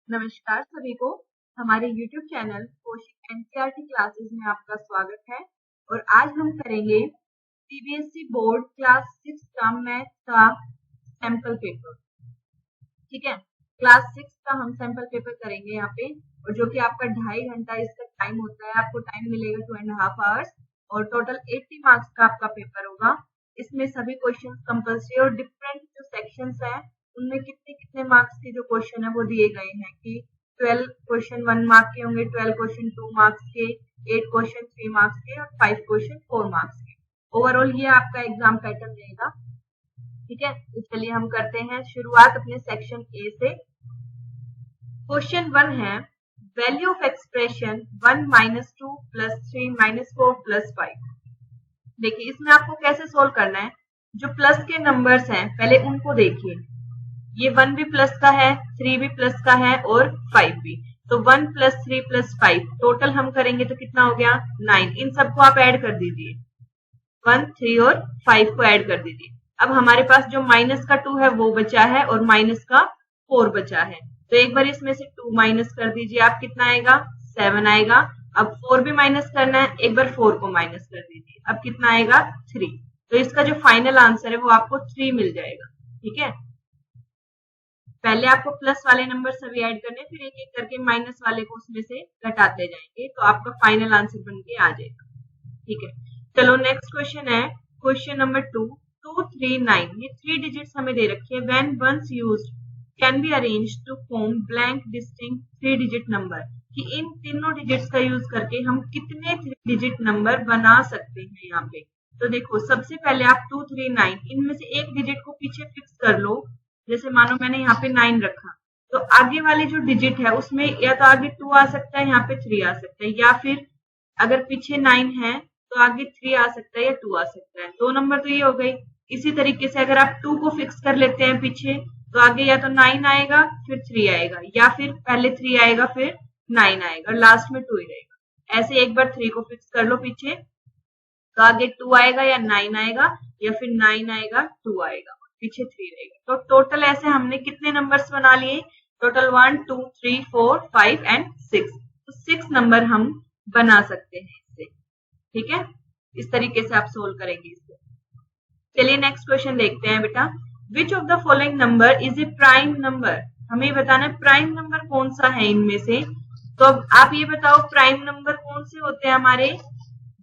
नमस्कार सभी को। हमारे YouTube channel Kaushik NCERT classes में आपका स्वागत है और आज हम करेंगे सीबीएसई बोर्ड क्लास 6 का मैथ का सैंपल पेपर। ठीक है, क्लास 6 का हम सैंपल पेपर करेंगे यहाँ पे, और जो कि आपका 2.5 घंटा इसका टाइम होता है। आपको टाइम मिलेगा 2.5 आवर्स और टोटल 80 मार्क्स का आपका पेपर होगा। इसमें सभी क्वेश्चन कंपल्सरी और डिफरेंट जो सेक्शंस है उनमें कितने कितने मार्क्स के जो क्वेश्चन है वो दिए गए हैं कि 12 क्वेश्चन 1 मार्क के होंगे, 12 क्वेश्चन 2 मार्क्स के, 8 क्वेश्चन 3 मार्क्स के और 5 क्वेश्चन 4 मार्क्स के। ओवरऑल ये आपका एग्जाम पैटर्न रहेगा। ठीक है, तो चलिए हम करते हैं शुरुआत अपने सेक्शन ए से। क्वेश्चन 1 है वैल्यू ऑफ एक्सप्रेशन 1 - 2 + 3 - 4 + 5। देखिए इसमें आपको कैसे सोल्व करना है। जो प्लस के नंबर्स हैं पहले उनको देखिए। ये 1 भी प्लस का है, 3 भी प्लस का है और 5 भी। तो 1 + 3 + 5 टोटल हम करेंगे तो कितना हो गया 9। इन सबको आप ऐड कर दीजिए, 1, 3 और 5 को ऐड कर दीजिए। अब हमारे पास जो माइनस का 2 है वो बचा है और माइनस का 4 बचा है। तो एक बार इसमें से 2 माइनस कर दीजिए, आप कितना आएगा 7 आएगा। अब 4 भी माइनस करना है, एक बार 4 को माइनस कर दीजिए, अब कितना आएगा 3। तो इसका जो फाइनल आंसर है वो आपको 3 मिल जाएगा। ठीक है, पहले आपको प्लस वाले नंबर सभी ऐड करने, फिर एक एक करके माइनस वाले को उसमें से घटाते जाएंगे, तो आपका फाइनल आंसर बन के आ जाएगा। ठीक है, चलो नेक्स्ट क्वेश्चन है क्वेश्चन नंबर 2 239। ये 3 डिजिट्स हमें दे रखी है। When once used can be arranged to form blank distinct 3 digit number. कि इन तीनों डिजिट्स का यूज करके हम कितने 3 डिजिट नंबर बना सकते हैं यहाँ पे। तो देखो सबसे पहले आप 239 इनमें से एक डिजिट को पीछे फिक्स कर लो। जैसे मानो मैंने यहाँ पे 9 रखा, तो आगे वाले जो डिजिट है उसमें या तो आगे 2 आ सकता है, यहाँ पे 3 आ सकता है, या फिर अगर पीछे 9 है तो आगे 3 आ सकता है या 2 आ सकता है। 2 नंबर तो ये हो गई। इसी तरीके से अगर आप 2 को फिक्स कर लेते हैं पीछे, तो आगे या तो 9 आएगा फिर 3 आएगा, या फिर पहले 3 आएगा फिर 9 आएगा, लास्ट में 2 ही रहेगा। ऐसे एक बार 3 को फिक्स कर लो पीछे, तो आगे 2 आएगा या 9 आएगा, या फिर 9 आएगा 2 आएगा, पीछे 3 रहेगा। तो टोटल ऐसे हमने कितने नंबर्स बना लिए, टोटल 1 2 3 4 5 एंड 6। तो 6 नंबर हम बना सकते हैं इससे। ठीक है, इस तरीके से आप सोल्व करेंगे इससे। चलिए नेक्स्ट क्वेश्चन देखते हैं बेटा। Which of the following number is a prime number. हमें बताना है प्राइम नंबर कौन सा है इनमें से। तो अब आप ये बताओ प्राइम नंबर कौन से होते हैं हमारे,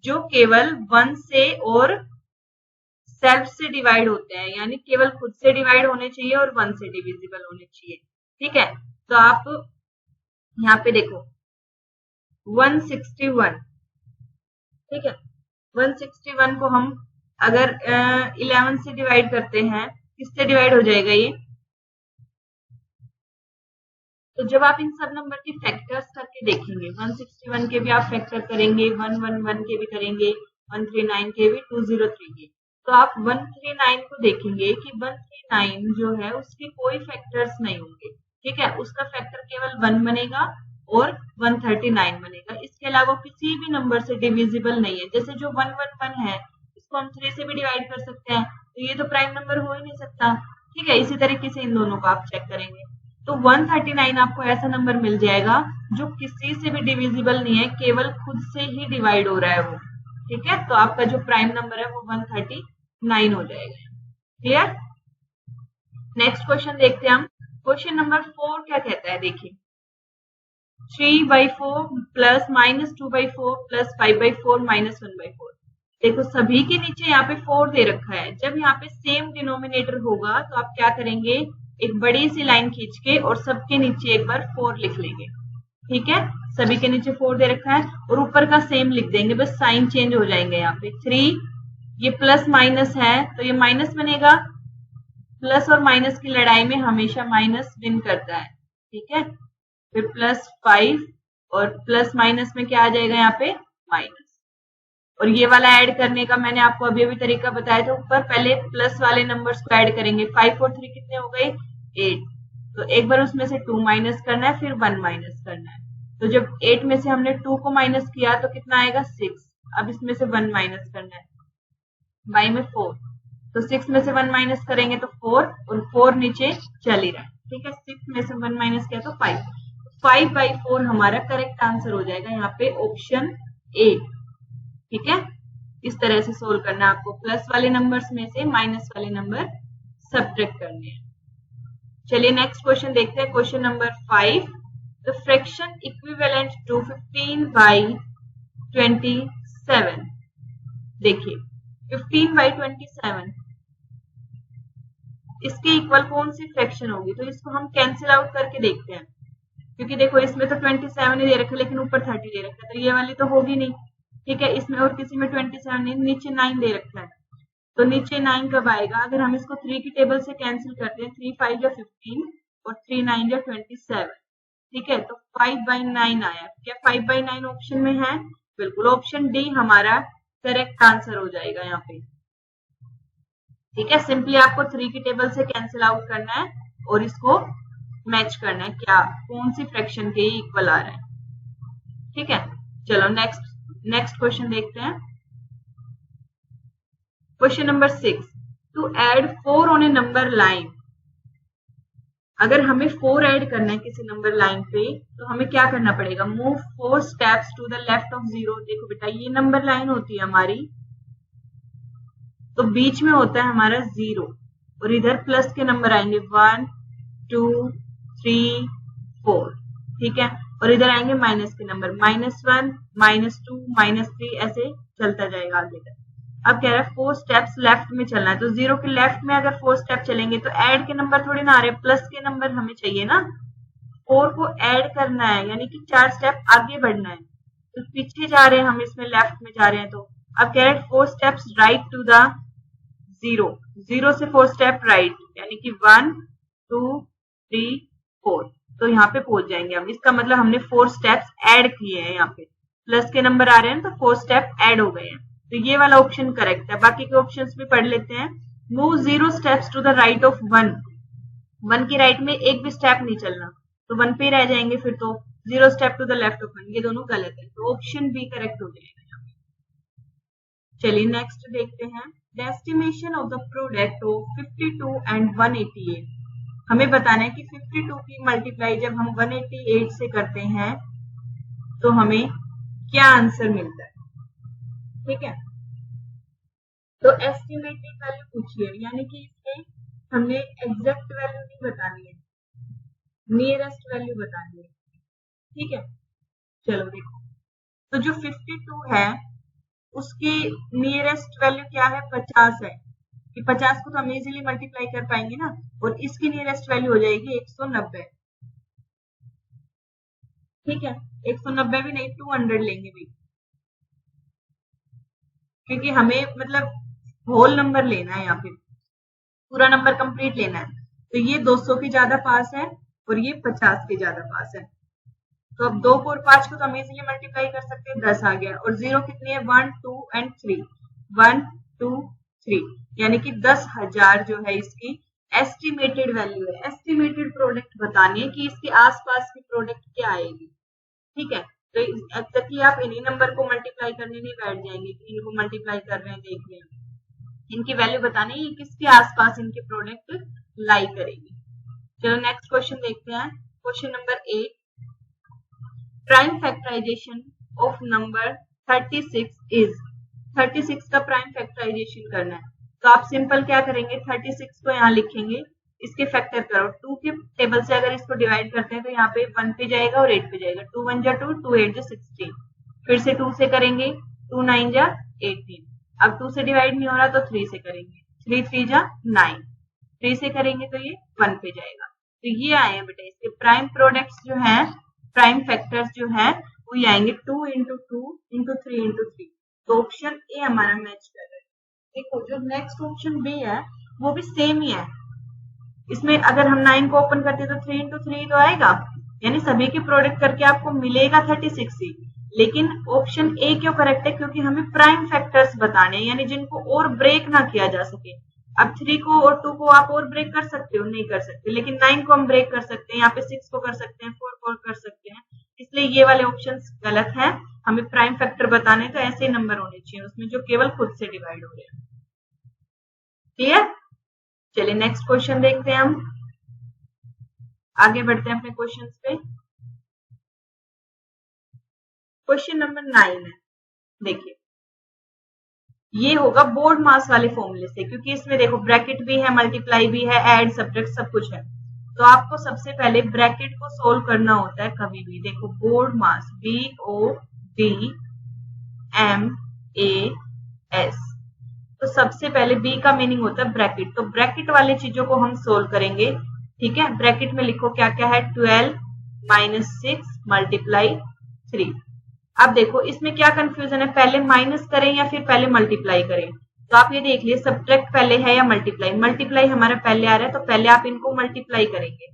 जो केवल 1 से और सेल्फ से डिवाइड होते हैं, यानी केवल खुद से डिवाइड होने चाहिए और 1 से डिविजिबल होने चाहिए। ठीक है, तो आप यहाँ पे देखो 161। ठीक है, 161 को हम अगर 11 से डिवाइड करते हैं, किससे डिवाइड हो जाएगा ये। तो जब आप इन सब नंबर के फैक्टर्स करके देखेंगे, 161 के भी आप फैक्टर करेंगे, 111 के भी करेंगे, 139 के भी, 203 के। तो आप 139 को देखेंगे कि 139 जो है उसके कोई फैक्टर्स नहीं होंगे। ठीक है, उसका फैक्टर केवल 1 बनेगा और 139 बनेगा। इसके अलावा किसी भी नंबर से डिविजिबल नहीं है। जैसे जो 111 है इसको हम 3 से भी डिवाइड कर सकते हैं, तो ये तो प्राइम नंबर हो ही नहीं सकता। ठीक है, इसी तरीके से इन दोनों को आप चेक करेंगे। तो 139 आपको ऐसा नंबर मिल जाएगा जो किसी से भी डिविजिबल नहीं है, केवल खुद से ही डिवाइड हो रहा है वो। ठीक है, तो आपका जो प्राइम नंबर है वो 139 हो जाएगा। क्लियर। नेक्स्ट क्वेश्चन देखते हैं हम। क्वेश्चन नंबर 4 क्या कहता है, देखिए 3/4 प्लस -2/4 प्लस 5/4 -1/4। देखो सभी के नीचे यहाँ पे 4 दे रखा है। जब यहाँ पे सेम डिनोमिनेटर होगा तो आप क्या करेंगे, एक बड़ी सी लाइन खींच के और सबके नीचे एक बार 4 लिख लेंगे। ठीक है, सभी के नीचे 4 दे रखा है और ऊपर का सेम लिख देंगे, बस साइन चेंज हो जाएंगे। यहाँ पे 3 ये प्लस माइनस है तो ये माइनस बनेगा। प्लस और माइनस की लड़ाई में हमेशा माइनस विन करता है। ठीक है, फिर +5 और प्लस माइनस में क्या आ जाएगा यहाँ पे माइनस। और ये वाला ऐड करने का मैंने आपको अभी अभी तरीका बताया था ऊपर। पहले प्लस वाले नंबर्स को ऐड करेंगे, 5 और 3 कितने हो गए 8। तो एक बार उसमें से 2 माइनस करना है, फिर 1 माइनस करना है। तो जब 8 में से हमने 2 को माइनस किया तो कितना आएगा 6। अब इसमें से 1 माइनस करना है, y में 4, तो 6 में से 1 माइनस करेंगे तो 4 और 4 नीचे चल ही रहा है। ठीक है, 6 में से 1 माइनस किया तो 5। 5/4 हमारा करेक्ट आंसर हो जाएगा यहाँ पे ऑप्शन ए। ठीक है, इस तरह से सोल्व करना है आपको। प्लस वाले नंबर्स में से माइनस वाले नंबर सब्ट्रैक्ट करने हैं। चलिए नेक्स्ट क्वेश्चन देखते हैं, question number 5। The fraction equivalent to 15/27। देखिए 15/27 इसके इक्वल कौन सी फ्रैक्शन होगी, तो इसको हम कैंसिल आउट करके देखते हैं। क्योंकि देखो इसमें तो 27 ही दे रखा है, लेकिन ऊपर 30 दे रखा है, तो ये वाली तो होगी नहीं। ठीक है, इसमें और किसी में 27 नहीं, नीचे 9 दे रखा है, तो नीचे 9 कब आएगा? अगर हम इसको 3 की टेबल से कैंसिल करते हैं, 3 5 या 15 और 3 9 या 27। ठीक है, तो 5/9 आया। क्या 5/9 ऑप्शन में है? बिल्कुल, ऑप्शन डी हमारा करेक्ट आंसर हो जाएगा यहाँ पे। ठीक है, सिंपली आपको 3 की टेबल से कैंसिल आउट करना है और इसको मैच करना है, क्या कौन सी फ्रैक्शन के इक्वल आ रहा है। ठीक है, चलो नेक्स्ट क्वेश्चन देखते हैं। Question number 6। To add 4 on a number line. अगर हमें 4 ऐड करना है किसी नंबर लाइन पे, तो हमें क्या करना पड़ेगा? Move 4 steps to the left of 0। देखो बेटा, ये नंबर लाइन होती है हमारी, तो बीच में होता है हमारा 0 और इधर प्लस के नंबर आएंगे 1 2 3 4। ठीक है, और इधर आएंगे माइनस के नंबर, -1 -2 -3, ऐसे चलता जाएगा आगे तक। अब कह रहा है 4 स्टेप्स लेफ्ट में चलना है, तो 0 के लेफ्ट में अगर 4 स्टेप चलेंगे तो ऐड के नंबर थोड़ी ना आ रहे, प्लस के नंबर हमें चाहिए ना। 4 को ऐड करना है, यानी कि 4 स्टेप आगे बढ़ना है, तो पीछे जा रहे हैं हम, इसमें लेफ्ट में जा रहे हैं। तो अब कह रहे हैं 4 स्टेप्स राइट टू द 0 से 4 स्टेप राइट, यानी कि 1 2 3 4, तो यहाँ पे पहुंच जाएंगे हम। इसका मतलब हमने 4 स्टेप्स ऐड किए हैं, यहाँ पे प्लस के नंबर आ रहे हैं तो 4 स्टेप ऐड हो गए हैं, तो ये वाला ऑप्शन करेक्ट है। बाकी के ऑप्शंस भी पढ़ लेते हैं। Move 0 steps to the right of 1 की राइट में एक भी स्टेप नहीं चलना, तो 1 पे रह जाएंगे फिर, तो 0 step to the left of 1, ये दोनों गलत है, तो ऑप्शन बी करेक्ट हो जाएगा। चलिए नेक्स्ट देखते हैं। The estimation of the product of 52 and 188। हमें बताना है कि 52 की मल्टीप्लाई जब हम 188 से करते हैं तो हमें क्या आंसर मिलता है। ठीक है, तो एस्टिमेटेड वैल्यू पूछी है, यानी कि इसमें हमने एग्जैक्ट वैल्यू नहीं बतानी है, नियरेस्ट वैल्यू बतानी है। ठीक है, चलो देखो, तो जो 52 है उसकी नियरेस्ट वैल्यू क्या है? 50 है, कि 50 को तो हम इजीली मल्टीप्लाई कर पाएंगे ना, और इसकी नियरेस्ट वैल्यू हो जाएगी 190। ठीक है, 190 भी नहीं, 200 लेंगे भी, क्योंकि हमें मतलब होल नंबर लेना है, यहाँ पे पूरा नंबर कंप्लीट लेना है। तो ये 200 के ज्यादा पास है और ये 50 के ज्यादा पास है, तो अब 2 को और 5 को तो हम इजीली मल्टीप्लाई कर सकते हैं, 10 आ गया। और 0 कितनी है? 1 2 एंड 3, 1 2 3, यानी कि 10,000 जो है इसकी एस्टिमेटेड वैल्यू है। एस्टिमेटेड प्रोडक्ट बतानी है कि इसके आसपास की प्रोडक्ट क्या आएगी। ठीक है, तो एग्जैक्टली आप इन्हीं नंबर को मल्टीप्लाई करने नहीं बैठ जाएंगे कि इनको मल्टीप्लाई कर रहे हैं, देख रहे हैं, इनकी वैल्यू बतानी है किसके आसपास इनकी प्रोडक्ट लाई करेगी। चलो नेक्स्ट क्वेश्चन देखते हैं, question number 8। Prime factorisation of number 36 is. 36 का प्राइम फैक्टराइजेशन करना है, तो आप सिंपल क्या करेंगे, 36 को यहाँ लिखेंगे, इसके फैक्टर करो। 2 के टेबल से अगर इसको डिवाइड करते हैं तो यहाँ पे 1 पे जाएगा और 8 पे जाएगा, 2 1 जा 2, 2 8 जा 16। फिर से 2 से करेंगे, 2 9 जा 18। अब 2 से डिवाइड नहीं हो रहा तो 3 से करेंगे, 3 3 जा 9। 3 से करेंगे तो ये 1 पे जाएगा। तो ये आए हैं बेटा इसके प्राइम प्रोडक्ट्स जो है, प्राइम फैक्टर्स जो है वो ये आएंगे 2 into 2 into 3 into 3। तो ऑप्शन ए हमारा मैच कर रहा है। देखो जो नेक्स्ट ऑप्शन बी है वो भी सेम ही है, इसमें अगर हम 9 को ओपन करते तो 3 into 3 तो आएगा, यानी सभी के प्रोडक्ट करके आपको मिलेगा 36 ही। लेकिन ऑप्शन ए क्यों करेक्ट है? क्योंकि हमें प्राइम फैक्टर्स बताने हैं, यानी जिनको और ब्रेक ना किया जा सके। अब 3 को और 2 को आप और ब्रेक कर सकते हो? नहीं कर सकते, लेकिन 9 को हम ब्रेक कर सकते हैं, यहाँ पे 6 को कर सकते हैं, 4 को कर सकते हैं, इसलिए ये वाले ऑप्शंस गलत हैं। हमें प्राइम फैक्टर बताने तो ऐसे नंबर होने चाहिए उसमें जो केवल खुद से डिवाइड हो रहे हैं। क्लियर? चलिए नेक्स्ट क्वेश्चन देखते हैं, हम आगे बढ़ते हैं अपने क्वेश्चंस पे। क्वेश्चन नंबर 9 है, देखिए ये होगा बोर्ड मास वाले फॉर्मूले से, क्योंकि इसमें देखो ब्रैकेट भी है, मल्टीप्लाई भी है, ऐड सब्ट्रैक्ट सब कुछ है। तो आपको सबसे पहले ब्रैकेट को सोल्व करना होता है कभी भी। देखो बोर्ड मास BODMAS, तो सबसे पहले बी का मीनिंग होता है ब्रैकेट, तो ब्रैकेट वाली चीजों को हम सोल्व करेंगे। ठीक है, ब्रैकेट में लिखो क्या क्या है, 12 - 6 × 3। अब देखो इसमें क्या कंफ्यूजन है, पहले माइनस करें या फिर पहले मल्टीप्लाई करें। तो आप ये देख लिए सब्ट्रैक्ट पहले है या मल्टीप्लाई। मल्टीप्लाई हमारा पहले आ रहा है, तो पहले आप इनको मल्टीप्लाई करेंगे।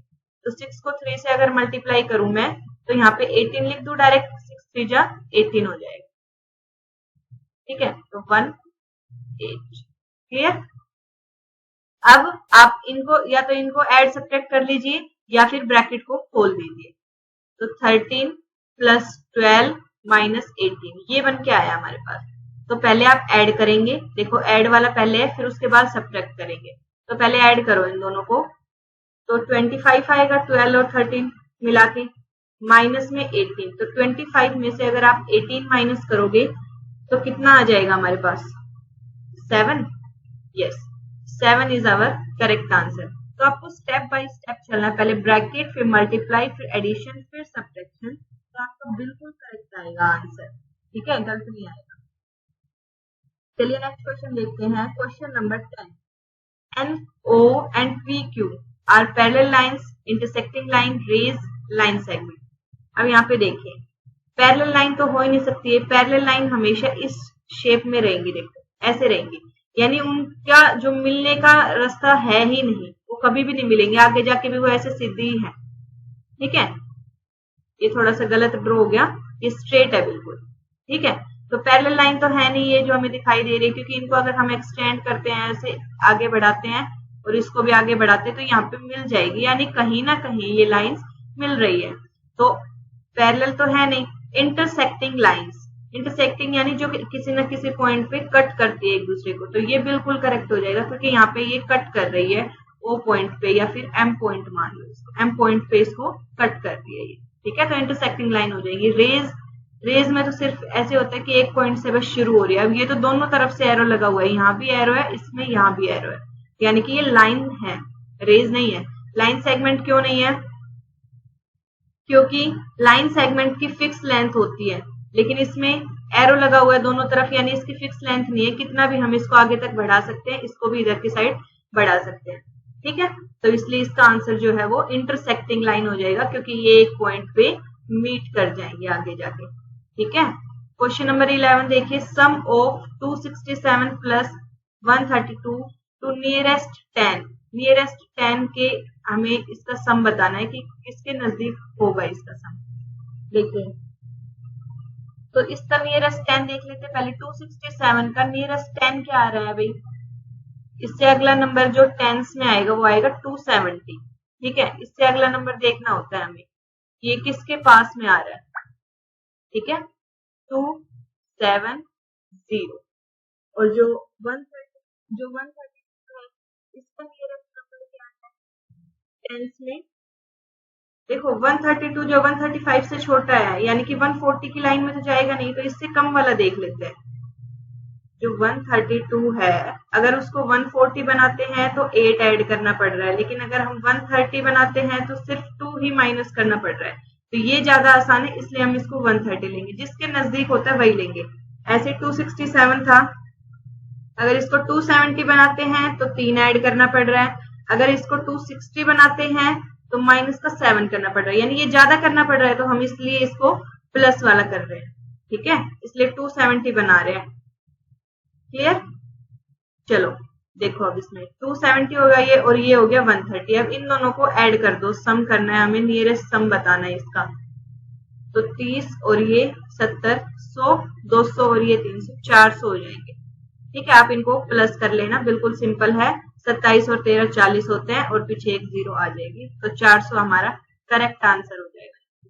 तो 6 को 3 से अगर मल्टीप्लाई करूं मैं, तो यहाँ पे 18 लिख दूं डायरेक्ट, 6 3 जा 18 हो जाएगा। ठीक है, तो 18 क्लियर। अब आप इनको या तो इनको ऐड सब्ट्रैक्ट कर लीजिए या फिर ब्रैकेट को खोल दीजिए। तो 13 + 12 - 18 ये बन के आया हमारे पास। तो पहले आप ऐड करेंगे, देखो ऐड वाला पहले है, फिर उसके बाद सब्ट्रैक्ट करेंगे। तो पहले ऐड करो इन दोनों को, तो 25 आएगा 12 और 13 मिला के, माइनस में 18। तो 25 में से अगर आप 18 माइनस करोगे तो कितना आ जाएगा हमारे पास, 7। Yes, 7 is our correct answer. तो आपको स्टेप बाय स्टेप चलना है, पहले ब्रैकेट, फिर मल्टीप्लाई, फिर एडिशन, फिर सब्ट्रैक्शन। तो आपका बिल्कुल करेक्ट आएगा आंसर। ठीक है, गलत नहीं आएगा। चलिए नेक्स्ट क्वेश्चन देखते हैं, question number 10। NO and PQ are parallel lines, intersecting line, raised line segment। अब यहाँ पे देखिए पैरेलल लाइन तो हो ही नहीं सकती है, पैरेलल लाइन हमेशा इस शेप में रहेंगी, देखो ऐसे रहेंगी, यानी उनका जो मिलने का रास्ता है ही नहीं, वो कभी भी नहीं मिलेंगे, आगे जाके भी वो ऐसे सीधी ही है। ठीक है, ये थोड़ा सा गलत ड्रॉ हो गया, ये स्ट्रेट है बिल्कुल। ठीक है, तो पैरेलल लाइन तो है नहीं ये जो हमें दिखाई दे रही है, क्योंकि इनको अगर हम एक्सटेंड करते हैं, ऐसे आगे बढ़ाते हैं और इसको भी आगे बढ़ाते हैं, तो यहाँ पे मिल जाएगी, यानी कहीं ना कहीं ये लाइंस मिल रही है। तो पैरेलल तो है नहीं। इंटरसेक्टिंग लाइंस, इंटरसेक्टिंग यानी जो किसी न किसी पॉइंट पे कट करती है एक दूसरे को, तो ये बिल्कुल करेक्ट हो जाएगा, क्योंकि यहाँ पे ये कट कर रही है ओ पॉइंट पे या फिर एम पॉइंट, मान लो इसको एम पॉइंट पे इसको कट करती है ये। ठीक है, तो इंटरसेक्टिंग लाइन हो जाएगी। रेज में तो सिर्फ ऐसे होता है कि एक पॉइंट से बस शुरू हो रही है। अब ये तो दोनों तरफ से एरो लगा हुआ है, यहाँ भी एरो है, इसमें यहाँ भी एरो है, यानी कि ये लाइन है, रेज नहीं है। लाइन सेगमेंट क्यों नहीं है, क्योंकि लाइन सेगमेंट की फिक्स लेंथ होती है, लेकिन इसमें एरो लगा हुआ है दोनों तरफ, यानी इसकी फिक्स लेंथ नहीं है, कितना भी हम इसको आगे तक बढ़ा सकते हैं, इसको भी इधर की साइड बढ़ा सकते हैं। ठीक है, तो इसलिए इसका आंसर जो है वो इंटरसेक्टिंग लाइन हो जाएगा, क्योंकि ये एक पॉइंट पे मीट कर जाएंगे आगे जाके। ठीक है, क्वेश्चन नंबर 11 देखिए, सम ऑफ 267 + 132 टू नियरेस्ट 10। नियरेस्ट 10 के हमें इसका सम बताना है कि किसके नजदीक होगा इसका सम। देखिए तो इसका नियरेस्ट 10 देख लेते हैं पहले। 267 का नियरेस्ट 10 क्या आ रहा है भाई, इससे अगला नंबर जो टेंस में आएगा वो आएगा 270। ठीक है, इससे अगला नंबर देखना होता है हमें, ये किसके पास में आ रहा है। ठीक है, 270 और जो 132 है, इसका नियरेस्ट नंबर क्या है टेंस में। देखो 132 जो 135 से छोटा है, यानी कि 140 की लाइन में तो जाएगा नहीं, तो इससे कम वाला देख लेते हैं। जो 132 है, अगर उसको 140 बनाते हैं तो 8 ऐड करना पड़ रहा है, लेकिन अगर हम 130 बनाते हैं तो सिर्फ 2 ही माइनस करना पड़ रहा है। तो ये ज्यादा आसान है, इसलिए हम इसको 130 लेंगे, जिसके नजदीक होता है वही लेंगे। ऐसे 267 था, अगर इसको 270 बनाते हैं तो 3 ऐड करना पड़ रहा है, अगर इसको 260 बनाते हैं तो माइनस का 7 करना पड़ रहा है, यानी ये ज्यादा करना पड़ रहा है, तो हम इसलिए इसको प्लस वाला कर रहे हैं। ठीक है, इसलिए 270 बना रहे हैं। क्लियर, चलो देखो अब इसमें 270 होगा ये, और ये हो गया 130। अब इन दोनों को ऐड कर दो, सम करना है हमें, नियरेस्ट सम बताना है इसका। तो 30 और ये 70, 100, 200 और ये 300, 400 हो जाएंगे। ठीक है, आप इनको प्लस कर लेना, बिल्कुल सिंपल है। 27 और 13 40 होते हैं, और पीछे एक 0 आ जाएगी, तो 400 हमारा करेक्ट आंसर हो जाएगा।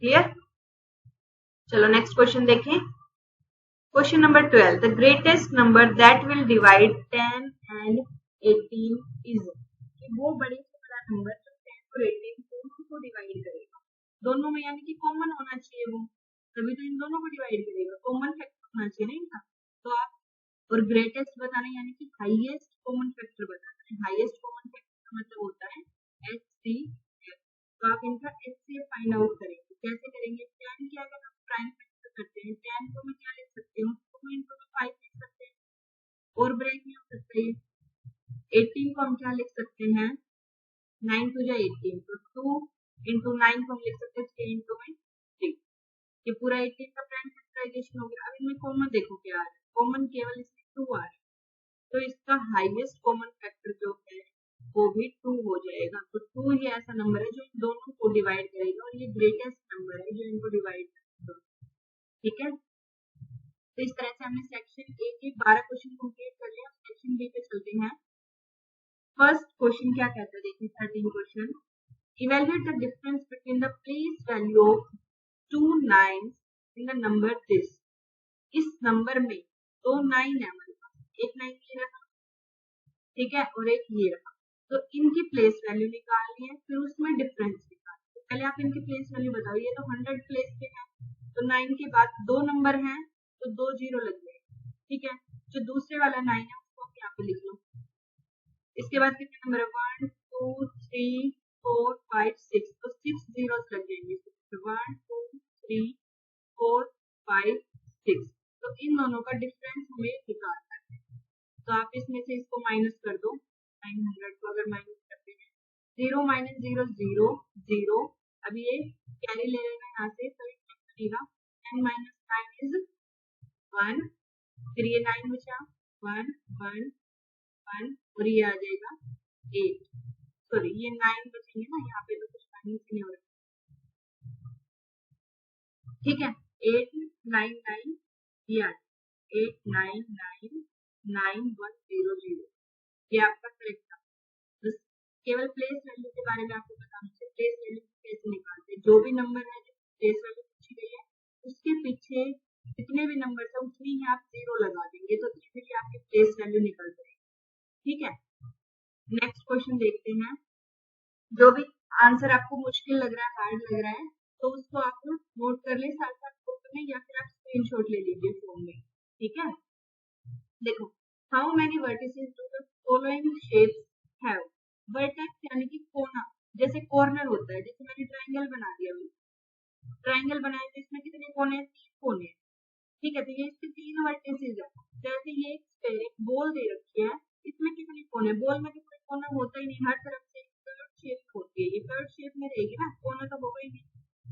क्लियर, चलो नेक्स्ट क्वेश्चन देखें। Question number 12, the greatest number that will divide 10 and 18 is. वो बड़े से बड़ा नंबर जो 10 और 18 दोनों को डिवाइड करेगा, दोनों में यानी कि कॉमन होना चाहिए वो। तभी तो इन दोनों को डिवाइड करेगा, कॉमन फैक्टर होना चाहिए ना इनका। तो आप और ग्रेटेस्ट बताना यानी कि हाईएस्ट कॉमन फैक्टर बताना है। हाईएस्ट कॉमन फैक्टर का मतलब होता है HCF। तो आप इनका HCF फाइंड आउट करेंगे। कैसे करेंगे? 10 की अगर हम प्राइम फैक्टर करते हैं, 10 को मैं क्या लिख सकती हूँ, 2 into 5 लिख सकते हैं, और ब्रेक नहीं हो सकता है। 18 को हम क्या लिख सकते हैं, 9 to 18, तो 2 into 9 को हम लिख सकते हैं 3 into 3। ये पूरा 18 का प्राइम फैक्टराइजेशन हो गया। अब इनमें कॉमन देखो क्या आ रहा है, कॉमन केवल इसमें 2 आ रहा है, तो इसका हाईएस्ट कॉमन फैक्टर जो है वो भी 2 हो जाएगा। तो 2 ही ऐसा नंबर है जो इन दोनों को डिवाइड करेगा, और ये ग्रेटेस्ट नंबर है जो इनको डिवाइड करेगा। ठीक है, तो इस तरह से हमने सेक्शन ए के 12 क्वेश्चन कंप्लीट कर लिया। सेक्शन बी पे चलते हैं। फर्स्ट क्वेश्चन क्या कहता है, देखिए 13 question. Evaluate the difference between the place value of 2 9s in the number this. इस नंबर में 2 9 है हमारे पास, एक 9 ये रहा, ठीक है, और एक ये रहा। तो इनकी प्लेस वैल्यू निकालनी है, फिर उसमें डिफरेंस निकालना है। पहले आप इनकी प्लेस वैल्यू बताओ। ये तो 100 प्लेस पे है, तो 9 के बाद 2 नंबर हैं, तो 2 0 लग जाएगा। ठीक है, जो दूसरे वाला 9 है उसको आप यहाँ पे लिख लो। इसके बाद कितने नंबर है, 1 2 3 4 5 6, तो 6 zeros लग जाएंगे। 1 2 3 4 5 6, तो इन दोनों का डिफरेंस हमें निकालना है। तो आप इसमें से इसको माइनस कर दो, 900 को अगर माइनस करते हैं, 0 माइनस 0 0 0। अब ये कैरी ले लेना यहाँ से, तो ये बनेगा 10 माइनस 9 इज 1, फिर ये 9 बचा, 1 1 1, और ये आ जाएगा 8। सॉरी, ये 9 बचेंगे ना, यहाँ पे तो कुछ माइनस नहीं हो रहा। ठीक है, 8 9 9, ये आ 8 9 9 9 1 0 0, ये आपका करेक्ट था। बस केवल प्लेस वैल्यू के बारे में आपको बताना चाहिए, प्लेस वैल्यू कैसे निकालते हैं। जो भी नंबर है जो प्लेस वैल्यू पूछी गई है, उसके पीछे जितने भी नंबर है उतनी ही आप 0 लगा देंगे, तो इजीली आपकी प्लेस वैल्यू निकल जाएगी। ठीक है, नेक्स्ट क्वेश्चन देखते हैं। जो भी आंसर आपको मुश्किल लग रहा है, हार्ड लग रहा है, तो उसको आप नोट कर ले साथ साथ बुक में, या फिर आप स्क्रीनशॉट ले लीजिए फोन में। ठीक है, देखो, how many vertices do the following shapes have. Vertex यानी कि कोना, जैसे कॉर्नर होता है, जैसे मैंने ट्रायंगल बना दिया, ट्रायंगल बनाया तो इसमें कितने कोने हैं, 3 कोने हैं। ठीक है, तो ये इसके 3 वर्टिसेस है। जैसे ये एक बॉल दे रखी है, इसमें कितने कोने, बॉल में तो कोई कोना होता ही नहीं, हर तरफ से कर्व शेप होती है, ये कर्व शेप में रहेगी ना, कोना तो होगा ही नहीं,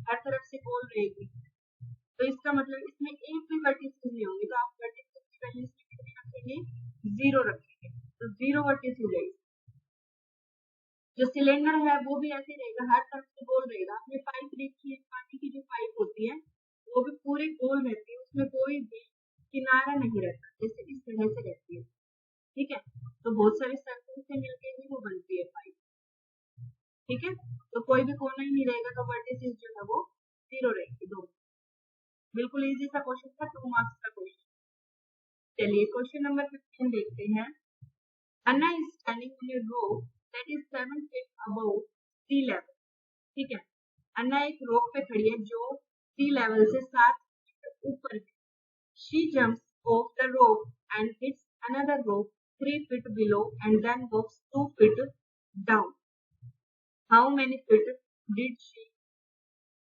हर तरफ से बॉल रहेगी। तो इसका मतलब इसमें एक भी वर्टिसेस नहीं होंगे, तो आप वर्टिसेस की वैल्यू इसमें कितने रखेंगे, 0 रखेंगे, तो 0 वर्टिसेस है। जो सिलेंडर है वो भी ऐसे रहेगा, हर तरफ से गोल रहेगा। आपने पाइप देखी है, पानी की जो पाइप होती है वो भी पूरे गोल रहती है, उसमें कोई भी किनारा नहीं रहता, जैसे इस तरह से रहती है। ठीक है, तो बहुत सारे सर्कल से मिलकर ही वो बनती है पाइप। ठीक है, तो कोई भी कोना ही नहीं रहेगा, तो वर्टिसेस जो है वो 0 रहेगी, 2। बिल्कुल इजी सा क्वेश्चन था, 2 मार्क्स का क्वेश्चन। चलिए क्वेश्चन नंबर 15 देखते हैं। Anna is standing on a rope that is 7 feet above sea level. ठीक है, अन्ना एक रोप पे खड़ी है जो सी लेवल से 7 फीट ऊपर है। She jumps off the rope and hits another rope 3 feet below and then walks 2 feet down. How many feet did she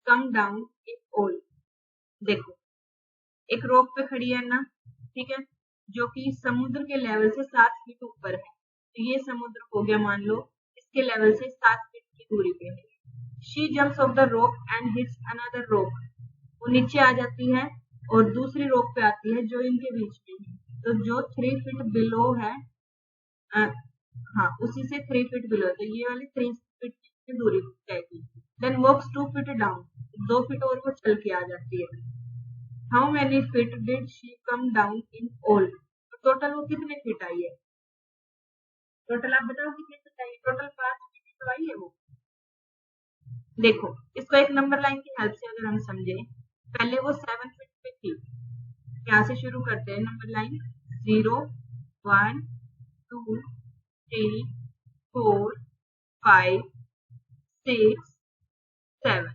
come down in all? देखो, एक रोप पे खड़ी है ना, ठीक है, जो कि समुद्र के लेवल से 7 फीट ऊपर है। तो ये समुद्र हो गया, मान लो इसके लेवल से 7 फीट की दूरी पे है। She jumps off the rope and hits another rope. वो नीचे आ जाती है और दूसरी रोप पे आती है जो इनके बीच में है। तो जो 3 फीट बिलो है, हाँ, उसी से 3 फीट बिलो, तो ये वाली 3 फीट की दूरी तय की। देन वॉक्स 2 फीट डाउन, 2 फीट और वो चल के आ जाती है। How many feet did she come down in all? Total वो कितने फीट आई है, टोटल आप बताओ कितने फीट आई है, टोटल 5 फीट तो आई है वो। देखो, इसको एक नंबर लाइन की हेल्प से अगर हम समझे, पहले वो 7 फीट पे थी, यहाँ से शुरू करते हैं नंबर लाइन, 0 1 2 3 4 5 6 7,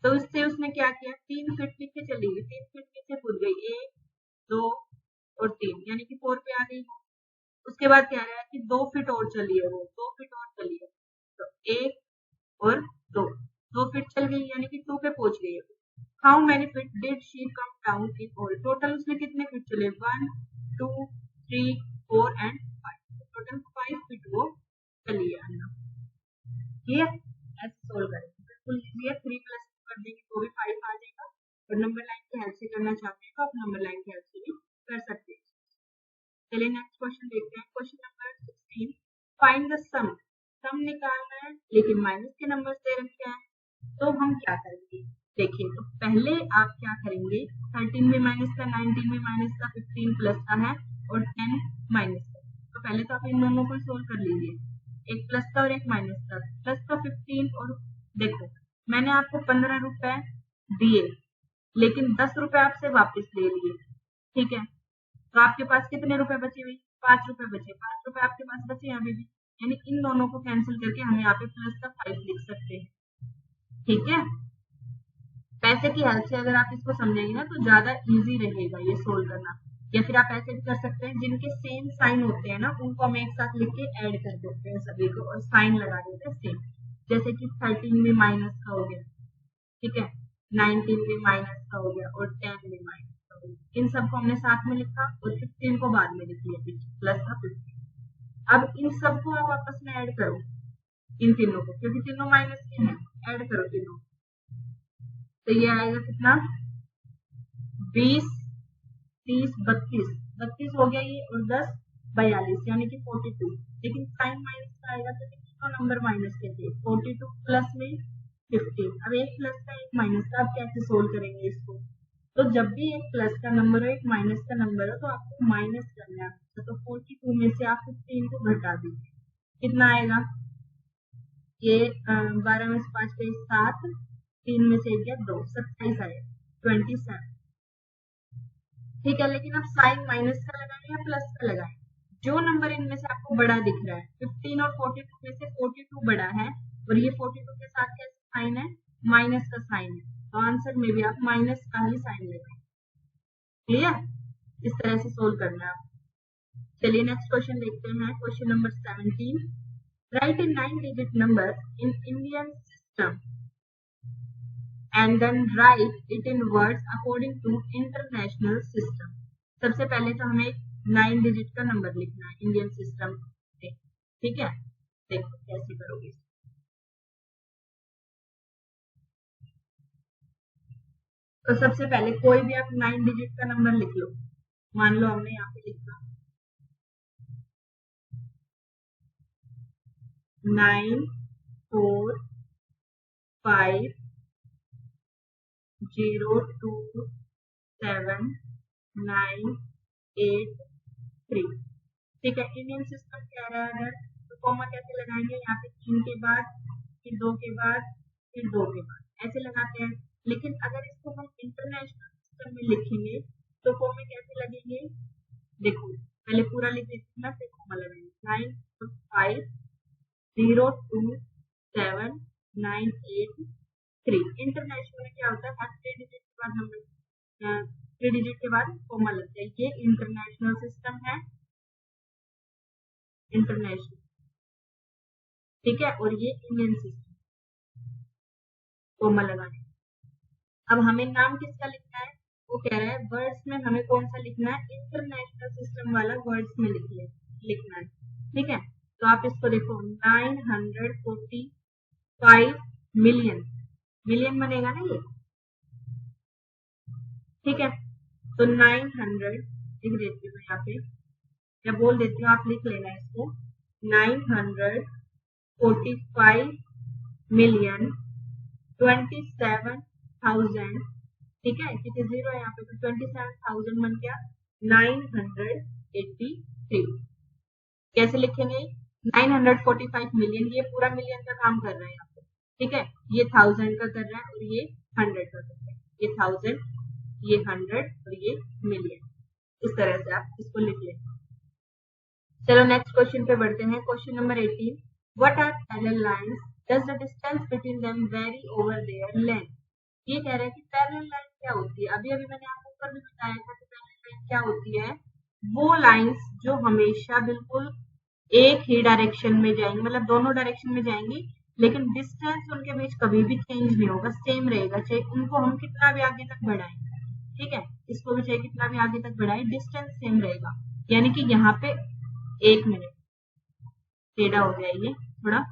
तो उससे उसने क्या किया, 3 फीट नीचे चली गई, 3 फीट नीचे कूद गई, 1 2 और 3, यानी कि 4 पे आ गई। उसके बाद कह रहा है कि 2 फीट और चली है, वो 2 फीट और चली है, तो 1 और 2 फीट चल गई, यानी कि 2 पे पहुंच गई है। How many feet did she come down in all, total उसने कितने फीट चले, 1 2 3 4 एंड 5, टोटल 5 फीट वो चली है अन्ना। क्लियर, ऐसे सोल्व करेंगे, बिल्कुल इजी है। 3 + 2 कर देंगे तो भी 5 आ जाएगा, और नंबर लाइन की हेल्प से करना चाहते हैं तो आप नंबर लाइन की हेल्प से भी कर सकते हैं। चलिए नेक्स्ट क्वेश्चन देखते हैं, क्वेश्चन नंबर 16, फाइंड द सम, सम निकालना है लेकिन माइनस के नंबर दे रखे हैं, तो हम क्या करेंगे, देखिए तो पहले आप क्या करेंगे, 13 में माइनस का, 19 में माइनस का, 15 प्लस का है और 10 माइनस का, तो पहले तो आप इन दोनों को सोल्व कर लीजिए, एक प्लस का और एक माइनस का, प्लस का 15, और देखो मैंने आपको 15 रुपए दिए लेकिन 10 रुपए आपसे वापस ले लिए, ठीक है, तो आपके पास कितने रुपए बचे हुए, 5 रुपए बचे, 5 रुपए आपके पास बचे यहाँ पे भी, यानी इन दोनों को कैंसिल करके हम यहाँ पे प्लस का 5 लिख सकते हैं, ठीक है। पैसे की हेल्प से अगर आप इसको समझेंगे ना तो ज्यादा इजी रहेगा ये सोल्व करना, या फिर आप ऐसे भी कर सकते हैं, जिनके सेम साइन होते हैं ना उनको हम एक साथ लिख के ऐड कर देते हैं सभी को और साइन लगा देते हैं सेम, जैसे कि 13 में माइनस का हो गया, ठीक है, 19 में माइनस का हो गया और 10 में माइनस का हो गया, इन सबको हमने साथ में लिखा और 15 को बाद में लिख लिया, प्लस का 15। अब इन सबको आप आपस में ऐड करो, इन तीनों को, क्योंकि तीनों माइनस के हैं, ऐड करो तीनों, तो ये आएगा कितना, 20 30 32, 32 हो गया ये, और 10 42, यानी कि 42, लेकिन साइन माइनस का आएगा तो कितना नंबर माइनस के थे, 42 प्लस में 15, अब एक प्लस का एक माइनस का, आप कैसे सोल्व करेंगे इसको, तो जब भी एक प्लस का नंबर हो एक माइनस का नंबर हो तो आपको माइनस करना है, तो 42 में से आप 15 को घटा दीजिए, कितना आएगा, ये 12 में से 5 पे 7, 3 में से 1 गया 2, 27 आएगा, 27, ठीक है। लेकिन आप साइन माइनस का लगाएं या प्लस का लगाएं, जो नंबर इनमें से आपको बड़ा दिख रहा है, 15 और 42 में से 42 बड़ा है, और ये 42 के साथ कैसे साइन है, माइनस का साइन है, तो आंसर में भी आप माइनस का ही साइन लगाएं, क्लियर, इस तरह से सोल्व करना है। चलिए नेक्स्ट क्वेश्चन देखते हैं, question number 17, right A 9-digit number in Indian system and then write it in words according to international system। सबसे पहले तो हमें 9 डिजिट का नंबर लिखना है इंडियन सिस्टम से, ठीक है, देखो कैसे करोगे, तो सबसे पहले कोई भी आप 9 डिजिट का नंबर लिख लो, मान लो हमने यहाँ पे लिखा 9 4 5 0 2 7 9 8 3, ठीक है। इंडियन सिस्टम कह रहा है अगर, तो कॉमा कैसे लगाएंगे, यहाँ पे 3 के बाद, फिर 2 के बाद, फिर 2 के बाद, ऐसे लगाते हैं, लेकिन अगर इसको हम इंटरनेशनल सिस्टम में लिखेंगे तो कॉमे कैसे लगेंगे, देखो पहले पूरा लिख देते हैं ना, फिर कॉमा लगाएंगे, 9 5 0 2 7 9 8 3, इंटरनेशनल में क्या होता है, हर 3 डिजिट के बाद नंबर, 3 डिजिट के बाद कॉमा लगता है, ये इंटरनेशनल सिस्टम है, इंटरनेशनल, ठीक है, और ये इंडियन सिस्टम, कॉमा लगाने। अब हमें नाम किसका लिखना है, वो कह रहा है वर्ड्स में हमें कौन सा लिखना है, इंटरनेशनल सिस्टम वाला वर्ड्स में लिखना है, ठीक है। तो आप इसको देखो 945 मिलियन, मिलियन बनेगा ना ये, ठीक है, तो 900 लिख देती हूँ यहाँ पे, या बोल देती हूँ, आप लिख लेना इसको, 945 मिलियन 27,000, ठीक है, क्योंकि जीरो है यहाँ पे, तो 27,000 बन गया 983। कैसे लिखेंगे, 945 मिलियन, ये पूरा मिलियन का काम कर रहा है यहाँ पे, ठीक है, ये 1000 का कर रहा है और ये 100 का कर रहा है, ये 1000 ये 100 और ये मिलियन, इस तरह से आप इसको लिख लें। चलो नेक्स्ट क्वेश्चन पे बढ़ते हैं, question number 18, what are parallel lines, does the distance between them vary over their length, ये कह रहे हैं कि पैरेलल लाइन क्या होती है। अभी अभी मैंने आपको ऊपर भी बताया था कि पैरेलल लाइन क्या होती है। वो लाइंस जो हमेशा बिल्कुल एक ही डायरेक्शन में जाएंगी, मतलब दोनों डायरेक्शन में जाएंगी, लेकिन डिस्टेंस उनके बीच कभी भी चेंज नहीं होगा, सेम रहेगा, चाहे उनको हम कितना भी आगे तक बढ़ाएं। ठीक है, इसको भी चाहे कितना भी आगे तक बढ़ाएं, डिस्टेंस सेम रहेगा। यानी कि यहाँ पे 1 मिनट टेढ़ा हो गया ये थोड़ा।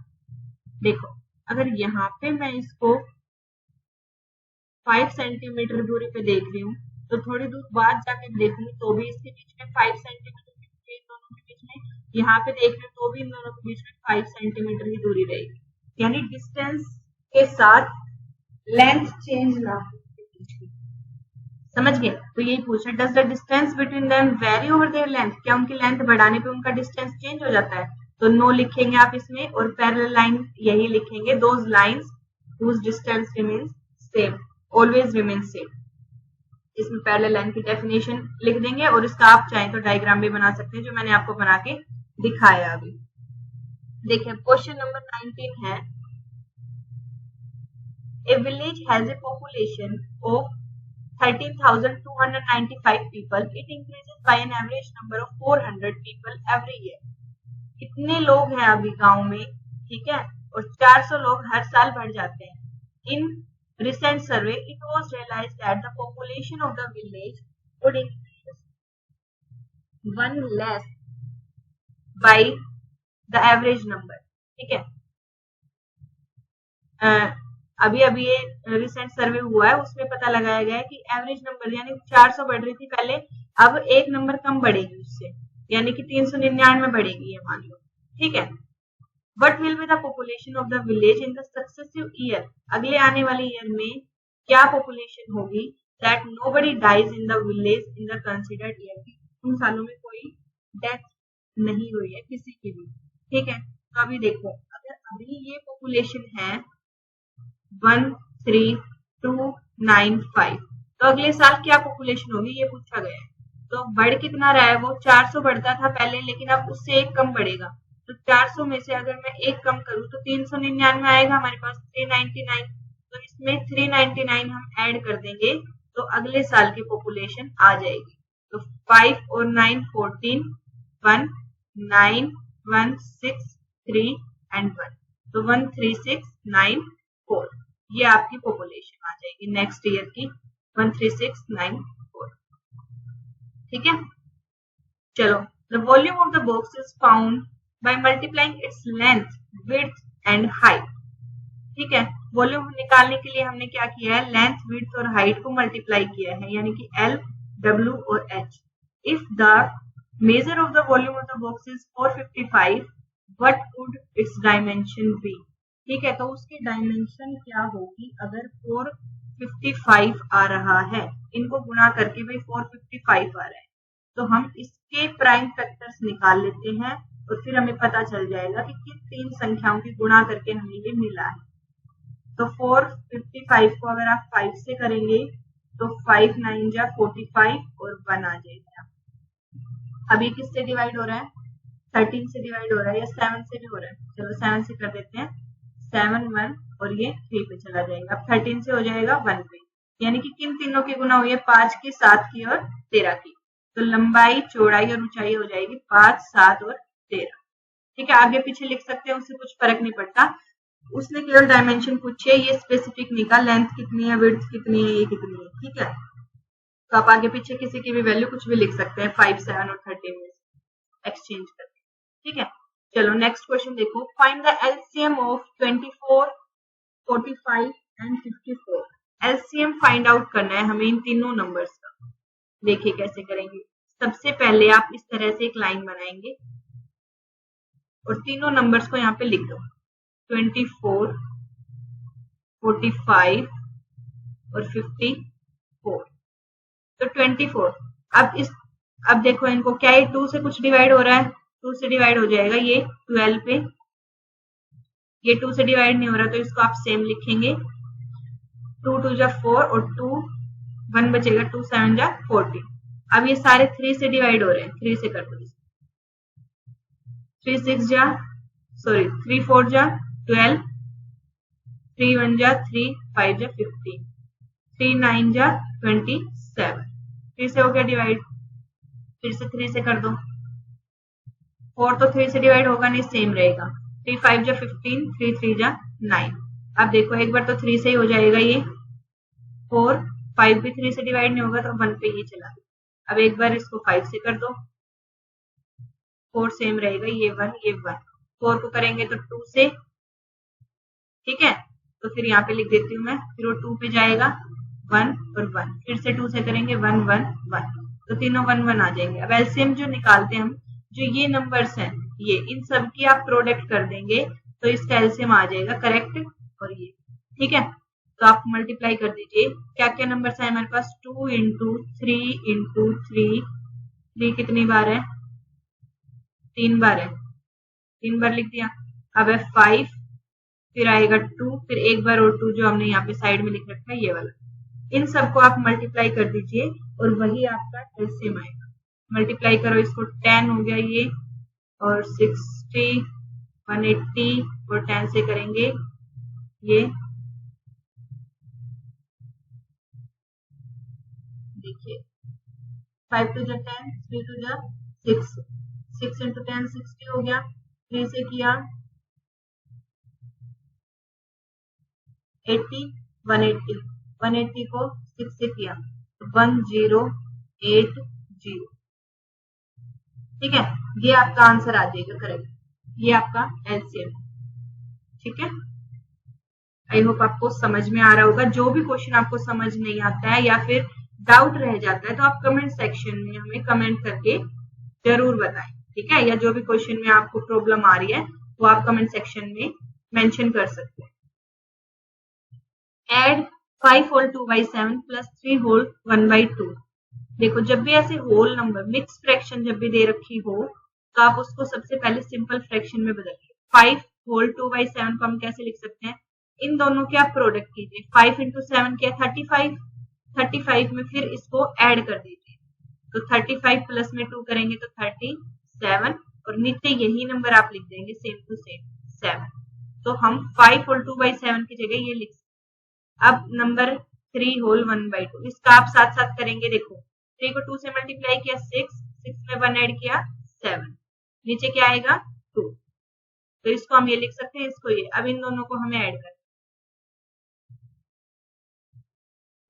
देखो, अगर यहाँ पे मैं इसको 5 सेंटीमीटर दूरी पे देख रही हूँ, तो थोड़ी दूर बाद जाके देखूंगी तो भी इसके बीच में 5 सेंटीमीटर की दूरी, इन दोनों के बीच में यहाँ पे देख रही हूँ तो भी इन दोनों के बीच में 5 सेंटीमीटर की दूरी रहेगी। यानी डिस्टेंस के साथ लेंथ चेंज ना हो। समझ गए? तो यही पूछा, does the distance between them vary over their length, क्या उनकी लेंथ बढ़ाने पे उनका डिस्टेंस चेंज हो जाता है? तो नो लिखेंगे आप इसमें, और पैरेलल लाइन यही लिखेंगे, those lines whose distance remains same, always remains same। इसमें पैरेलल लाइन की डेफिनेशन लिख देंगे, और इसका आप चाहें तो डायग्राम भी बना सकते हैं, जो मैंने आपको बना के दिखाया अभी। देखिए क्वेश्चन नंबर 19 है, a village has a population of 13,295 people, it increases by an average number of 400 people every year। कितने लोग हैं अभी गांव में, ठीक है, और 400 लोग हर साल बढ़ जाते हैं। इन recent survey it was realized that the population of the village would increase one less by the average number। ठीक है, अभी अभी ये रिसेंट सर्वे हुआ है, उसमें पता लगाया गया है कि एवरेज नंबर यानी 400 बढ़ रही थी पहले, अब एक नंबर कम बढ़ेगी उससे, यानी कि 399 बढ़ेगी ये, मान लो। ठीक है, what will be the population of the village in the successive year, अगले आने वाले ईयर में क्या पॉपुलेशन होगी, that nobody dies in the village in the considered year, उन सालों में कोई डेथ नहीं हुई है किसी की भी। ठीक है, तो अभी देखो, अगर अभी ये पॉपुलेशन है 13295, तो अगले साल क्या पॉपुलेशन होगी ये पूछा गया है। तो बढ़ कितना रहा है, वो 400 बढ़ता था पहले, लेकिन अब उससे एक कम बढ़ेगा। तो 400 में से अगर मैं एक कम करूं तो 399 आएगा हमारे पास, 399। तो इसमें 399 हम ऐड कर देंगे तो अगले साल की पॉपुलेशन आ जाएगी। तो 5 और 9 14, 1 9 1 6 3 एंड 1, तो 13694, ये आपकी पॉपुलेशन आ जाएगी नेक्स्ट ईयर की, 13694। ठीक है, चलो, the volume of the box is found by multiplying its length, width and height. ठीक है, वॉल्यूम निकालने के लिए हमने क्या किया है, लेंथ, विड्थ और हाइट को मल्टीप्लाई किया है, यानी कि L, W और H। If the measure of the volume of the box is 455, what would its dimension be. ठीक है, तो उसकी डायमेंशन क्या होगी अगर 455 आ रहा है, इनको गुणा करके भाई 455 आ रहा है, तो हम इसके प्राइम फैक्टर्स निकाल लेते हैं, और फिर हमें पता चल जाएगा कि किन तीन संख्याओं की गुणा करके हमें ये मिला है। तो 455 को अगर आप 5 से करेंगे तो 5 9 जा 45 और 1 आ जाएगा। अब ये किससे डिवाइड हो रहा है, 13 से डिवाइड हो रहा है, या 7 से भी हो रहा है, चलो 7 से कर देते हैं, 7 1 और ये 3 पे चला जाएगा। अब 13 से हो जाएगा 1 पे, यानी कि किन तीनों की गुना हुई है, 5 की, 7 की और 13 की। तो लंबाई, चौड़ाई और ऊंचाई हो जाएगी 5 7 और 13। ठीक है, आगे पीछे लिख सकते हैं, उससे कुछ फर्क नहीं पड़ता, उसने केवल डायमेंशन पूछी है, ये स्पेसिफिक नहीं कहा लेंथ कितनी है, विड्थ कितनी है, ये कितनी है। ठीक है, तो आप आगे पीछे किसी की भी वैल्यू कुछ भी लिख सकते हैं 5 7 और 13 में एक्सचेंज करके। ठीक है, चलो नेक्स्ट क्वेश्चन देखो, find the LCM of 24 45 and 54। LCM find out करना है हमें इन तीनों नंबर्स का। देखिए कैसे करेंगे, सबसे पहले आप इस तरह से एक लाइन बनाएंगे और तीनों नंबर्स को यहाँ पे लिख दो, 24 45 और 54। तो 24, अब देखो इनको क्या है, 2 से कुछ डिवाइड हो रहा है, 2 से डिवाइड हो जाएगा ये 12 पे, ये 2 से डिवाइड नहीं हो रहा तो इसको आप सेम लिखेंगे, 2 2 जा 4 और 2 1 बचेगा, 2 7 जा 14। अब ये सारे 3 से डिवाइड हो रहे हैं, 3 से कर दो, 3 6 जा 3 4 जा 12, 3 1 जा 3, 5 जा 15। 3 9 जा 27, फिर से हो गया डिवाइड, फिर से 3 से कर दो, 4 तो 3 से डिवाइड होगा नहीं, सेम रहेगा, 3 5 जा 15, 3 3 जा 9। अब देखो एक बार तो 3 से ही हो जाएगा ये, 4 5 भी 3 से डिवाइड नहीं होगा तो 1 पे ये चला गया। अब एक बार इसको 5 से कर दो, 4 सेम रहेगा, ये 1 ये 1, 4 को करेंगे तो 2 से, ठीक है, तो फिर यहाँ पे लिख देती हूँ मैं, फिर वो 2 पे जाएगा 1 और 1, फिर से 2 से करेंगे 1 1 1, तो तीनों 1 1 आ जाएंगे। अब एलसीएम जो निकालते हैं हम, जो ये नंबर्स हैं ये, इन सब की आप प्रोडक्ट कर देंगे तो इसका एलसीएम आ जाएगा करेक्ट, और ये ठीक है, तो आप मल्टीप्लाई कर दीजिए। क्या क्या नंबर्स है हमारे पास, 2 इंटू 3 इंटू 3 कितनी बार है, 3 बार है, 3 बार लिख दिया। अब है 5, फिर आएगा 2, फिर एक बार और 2 जो हमने यहाँ पे साइड में लिख रखा है ये वाला, इन सबको आप मल्टीप्लाई कर दीजिए और वही आपका एलसीएम आएगा। मल्टीप्लाई करो इसको, 10 हो गया ये, और 60 180 और 10 से करेंगे ये, देखिए 5 2 जा 10, 3 2 जा 6, 6 इंटू 10 60 हो गया, 3 से किया 80 180, 180 को 6 से किया 1080, ठीक है, ये आपका आंसर आ जाएगा करेक्ट, ये आपका एलसीएम, ठीक है। आई होप आपको समझ में आ रहा होगा। जो भी क्वेश्चन आपको समझ नहीं आता है या फिर डाउट रह जाता है तो आप कमेंट सेक्शन में हमें कमेंट करके जरूर बताएं, ठीक है, या जो भी क्वेश्चन में आपको प्रॉब्लम आ रही है वो आप कमेंट सेक्शन में मेंशन कर सकते हैं। Add 5 whole 2/7 plus 3 whole 1/2। देखो जब भी ऐसे होल नंबर मिक्स फ्रैक्शन जब भी दे रखी हो तो आप उसको सबसे पहले सिंपल फ्रैक्शन में बदलिए। 5 होल 2/7 को हम कैसे लिख सकते हैं, इन दोनों के आप प्रोडक्ट कीजिए, 5 इंटू 7 क्या 35, 35 में फिर इसको ऐड कर दीजिए, तो 35 प्लस में 2 करेंगे तो 37, और नीचे यही नंबर आप लिख देंगे सेम टू सेम 7, तो हम 5 होल 2/7 की जगह ये लिख सकते। अब नंबर 3 होल 1/2, इसका आप साथ साथ करेंगे, देखो 3 को 2 से मल्टीप्लाई किया 6, 6 में 1 ऐड किया 7, नीचे क्या आएगा 2, तो इसको हम ये लिख सकते हैं, इसको ये। अब इन दोनों को हमें ऐड करना,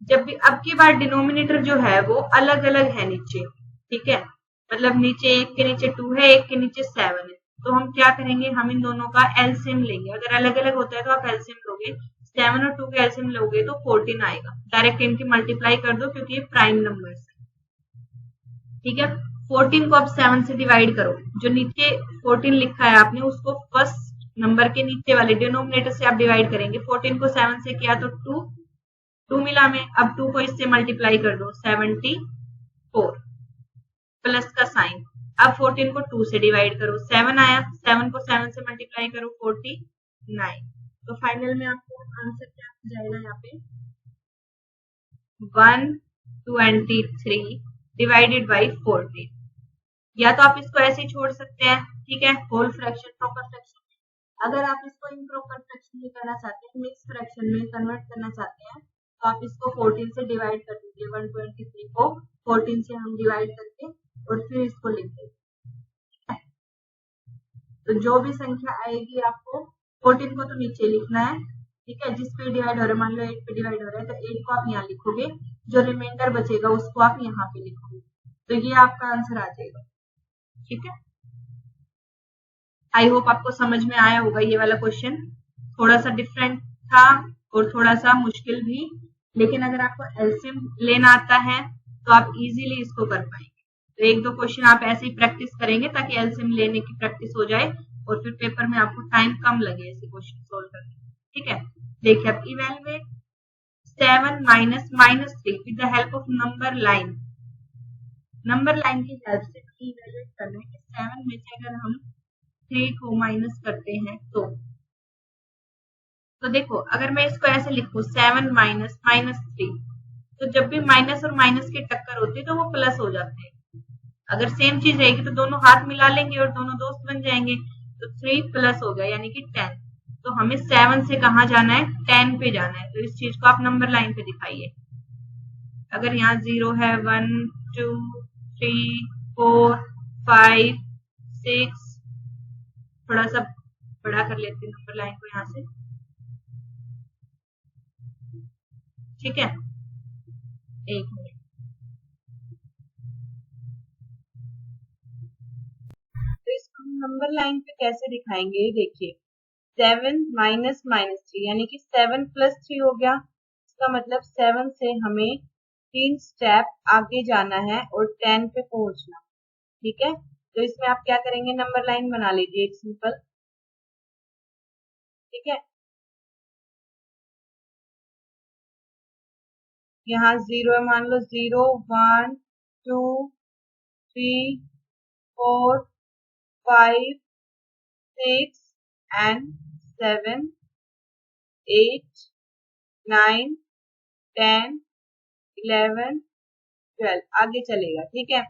जब भी अब की बार डिनोमिनेटर जो है वो अलग अलग है नीचे, ठीक है, मतलब नीचे एक के नीचे 2 है, एक के नीचे 7 है, तो हम क्या करेंगे, हम इन दोनों का एलसीएम लेंगे। अगर अलग अलग होता है तो आप एलसीएम लोगे, 7 और 2 के एलसीएम लोगे तो 14 आएगा, डायरेक्ट इनकी मल्टीप्लाई कर दो क्योंकि ये प्राइम नंबर है, ठीक है। 14 को अब 7 से डिवाइड करो, जो नीचे 14 लिखा है आपने उसको फर्स्ट नंबर के नीचे वाले डिनोमिनेटर से आप डिवाइड करेंगे। 14 को 7 से किया तो 2 मिला हमें, अब 2 को इससे मल्टीप्लाई कर दो 74 प्लस का साइन, अब 14 को 2 से डिवाइड करो, 7 आया, 7 को 7 से मल्टीप्लाई करो 49, तो फाइनल में आपको आंसर क्या आ जाएगा, यहाँ पे 123 डिवाइडेड बाई 14। या तो आप इसको ऐसे ही छोड़ सकते हैं, ठीक है, होल फ्रैक्शन प्रॉपर फ्रैक्शन। अगर आप इसको इम्प्रॉपर फ्रैक्शन में करना चाहते हैं, मिक्स फ्रैक्शन में कन्वर्ट करना चाहते हैं, तो आप इसको 14 से डिवाइड कर दीजिए, 123 को 14 से हम डिवाइड करके और फिर इसको लिख देंगे, तो जो भी संख्या आएगी आपको 14 को तो नीचे लिखना है, ठीक है, जिस पे डिवाइड हो रहा है, मान लो 8 पे डिवाइड हो रहा है तो 8 को आप यहाँ लिखोगे, जो रिमाइंडर बचेगा उसको आप यहाँ पे लिखोगे, तो ये आपका आंसर आ जाएगा, ठीक है। आई होप आपको समझ में आया होगा। ये वाला क्वेश्चन थोड़ा सा डिफरेंट था और थोड़ा सा मुश्किल भी, लेकिन अगर आपको एलसीएम लेना आता है तो आप इजीली इसको कर पाएंगे। तो एक दो क्वेश्चन आप ऐसे ही प्रैक्टिस करेंगे ताकि एलसीएम लेने की प्रैक्टिस हो जाए और फिर पेपर में आपको टाइम कम लगे ऐसे क्वेश्चन सोल्व करने, ठीक है। देखिए अब evaluate 7 minus -3 with the help of number line. Number line की हेल्प से इवेलुएट करना है कि 7 में से अगर हम 3 को माइनस करते हैं तो देखो अगर मैं इसको ऐसे लिखूं 7 माइनस -3, तो जब भी माइनस और माइनस के टक्कर होती है तो वो प्लस हो जाते हैं। अगर सेम चीज रहेगी तो दोनों हाथ मिला लेंगे और दोनों दोस्त बन जाएंगे, तो 3 प्लस हो गया यानी कि 10। तो हमें 7 से कहाँ जाना है, 10 पे जाना है, तो इस चीज को आप नंबर लाइन पे दिखाइए। अगर यहाँ 0 है 1 2 3 4 5 6, थोड़ा सा बड़ा कर लेते हैं नंबर लाइन को यहाँ से, ठीक है। एक मिनट, तो इसको नंबर लाइन पे कैसे दिखाएंगे, देखिए 7 माइनस माइनस 3 यानी कि 7 प्लस 3 हो गया। इसका मतलब 7 से हमें 3 स्टेप आगे जाना है और 10 पे पहुंचना, ठीक है। तो इसमें आप क्या करेंगे, नंबर लाइन बना लीजिए एक सिंपल, ठीक है। यहाँ 0 है, मान लो 0 1 2 3 4 5 6 and 7 8 9 10 11 12 आगे चलेगा, ठीक है।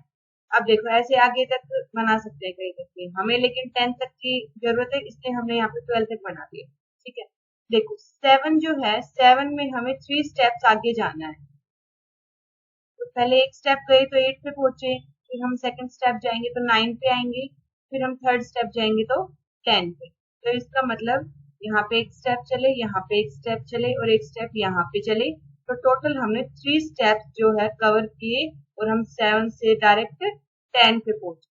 अब देखो ऐसे आगे तक बना सकते हैं कहीं तक के, हमें लेकिन 10 तक की जरूरत है, इसलिए हमने यहाँ पे 12 तक बना दिया, ठीक है। देखो 7 जो है, 7 में हमें 3 स्टेप्स आगे जाना है। तो पहले एक स्टेप गए तो 8 पे पहुंचे, फिर हम सेकंड स्टेप जाएंगे तो 9 पे आएंगे, फिर हम थर्ड स्टेप जाएंगे तो 10 पे। तो इसका मतलब यहाँ पे एक स्टेप चले, यहाँ पे एक स्टेप चले और एक स्टेप यहाँ पे चले, तो टोटल हमने 3 स्टेप जो है कवर किए और हम 7 से डायरेक्ट 10 पे पहुंचे।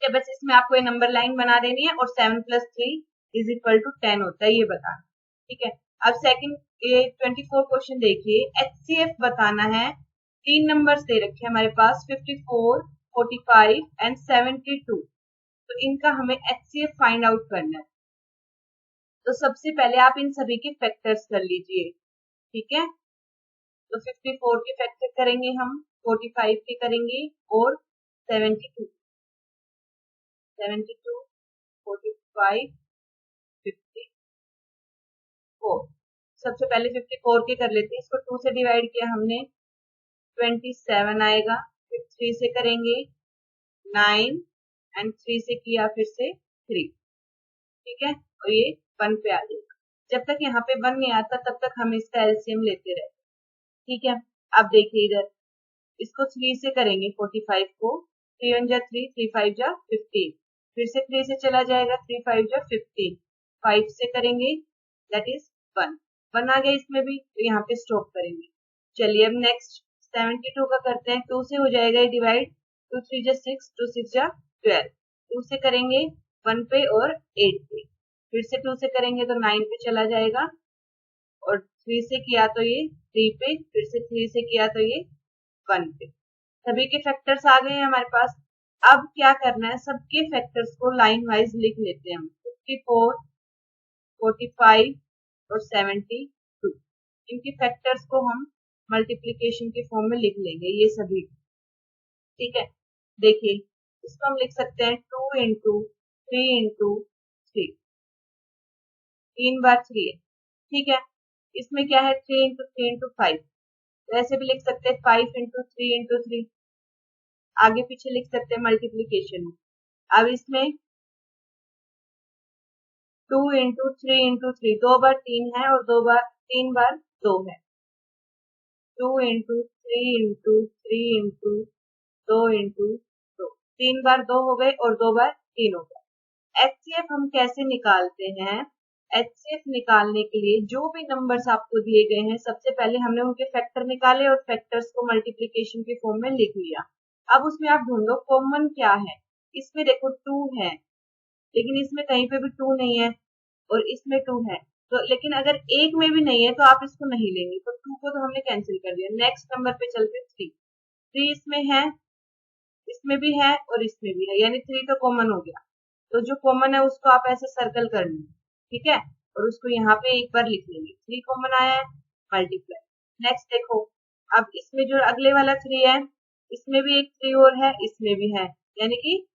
तो बस इसमें आपको ये नंबर लाइन बना देनी है और 7 प्लस 3 इज इक्वल टू 10 होता है, ये बताना, ठीक है। अब सेकंड ये 24 क्वेश्चन देखिए, एचसीएफ बताना है। 3 नंबर्स दे रखे हैं हमारे पास 54, 45 एंड 72। तो इनका हमें एचसीएफ फाइंड आउट करना है। तो सबसे पहले आप इन सभी के फैक्टर्स कर लीजिए, ठीक है। तो 54 के फैक्टर करेंगे हम, 45 के करेंगे और 72, 72 45 54। सबसे पहले 54 के कर लेते हैं, इसको 2 से डिवाइड किया हमने 27 आएगा, फिर 3 से करेंगे 9 एंड 3 से किया फिर से 3, ठीक है। और ये 1 पे आ जाएगा। जब तक यहाँ पे 1 नहीं आता तब तक हम इसका एलसीएम लेते रहते, ठीक है। अब देखिए इधर इसको 3 से करेंगे 45 को, 3 1 जा 3, 3 5 जा 15, फिर से 3 से चला जाएगा, 3 5 जा 15, 5 से करेंगे दैट इज 1, 1 आ गया इसमें भी, तो यहाँ पे स्टॉप करेंगे। चलिए अब नेक्स्ट 72 का करते हैं, 2 से हो जाएगा ये डिवाइड, 2 3 जा 6, 2 6 जा 12, 2 से करेंगे 1 पे और 8 पे, फिर से 2 से करेंगे तो 9 पे चला जाएगा, और 3 से किया तो ये 3 पे, फिर से 3 से किया तो ये 1 पे। सभी के फैक्टर्स आ गए हैं हमारे पास। अब क्या करना है, सबके फैक्टर्स को लाइन वाइज लिख लेते हैं हम, 54, 45 और 72। इनके फैक्टर्स को हम मल्टीप्लीकेशन के फॉर्म में लिख लेंगे ये सभी, ठीक है। देखिए इसको हम लिख सकते हैं 2 इंटू 3 इंटू 3, 3 बार 3 है, ठीक है। इसमें क्या है 3 इंटू 3 इंटू 5, तो ऐसे भी लिख सकते हैं 5 इंटू 3 इंटू 3, आगे पीछे लिख सकते हैं मल्टीप्लीकेशन में। अब इसमें 2 इंटू 3 इंटू 3, 2 बार 3 है और 3 बार 2 है, 2 इंटू 3 इंटू 3 इंटू 2 इंटू 2, 3 बार 2 हो गए और 2 बार 3 हो गए। एचसीएफ हम कैसे निकालते हैं, एचसीएफ निकालने के लिए जो भी नंबर्स आपको दिए गए हैं, सबसे पहले हमने उनके फैक्टर निकाले और फैक्टर्स को मल्टीप्लीकेशन के फॉर्म में लिख लिया। अब उसमें आप ढूंढो कॉमन क्या है। इसमें देखो 2 है, लेकिन इसमें कहीं पे भी 2 नहीं है, और इसमें 2 है, तो लेकिन अगर एक में भी नहीं है तो आप इसको नहीं लेंगे, तो 2 को तो हमने कैंसिल कर दिया। नेक्स्ट नंबर पे चलते 3, 3 इसमें है, इसमें भी है और इसमें भी है, यानी 3 तो कॉमन हो गया। तो जो कॉमन है उसको आप ऐसे सर्कल कर लेंगे, ठीक है, और उसको यहाँ पे एक बार लिख लेंगे, 3 कॉमन आया है, मल्टीप्लाई। नेक्स्ट देखो, अब इसमें जो अगले वाला 3 है, इसमें भी एक 3 और है, इसमें भी है, यानी कि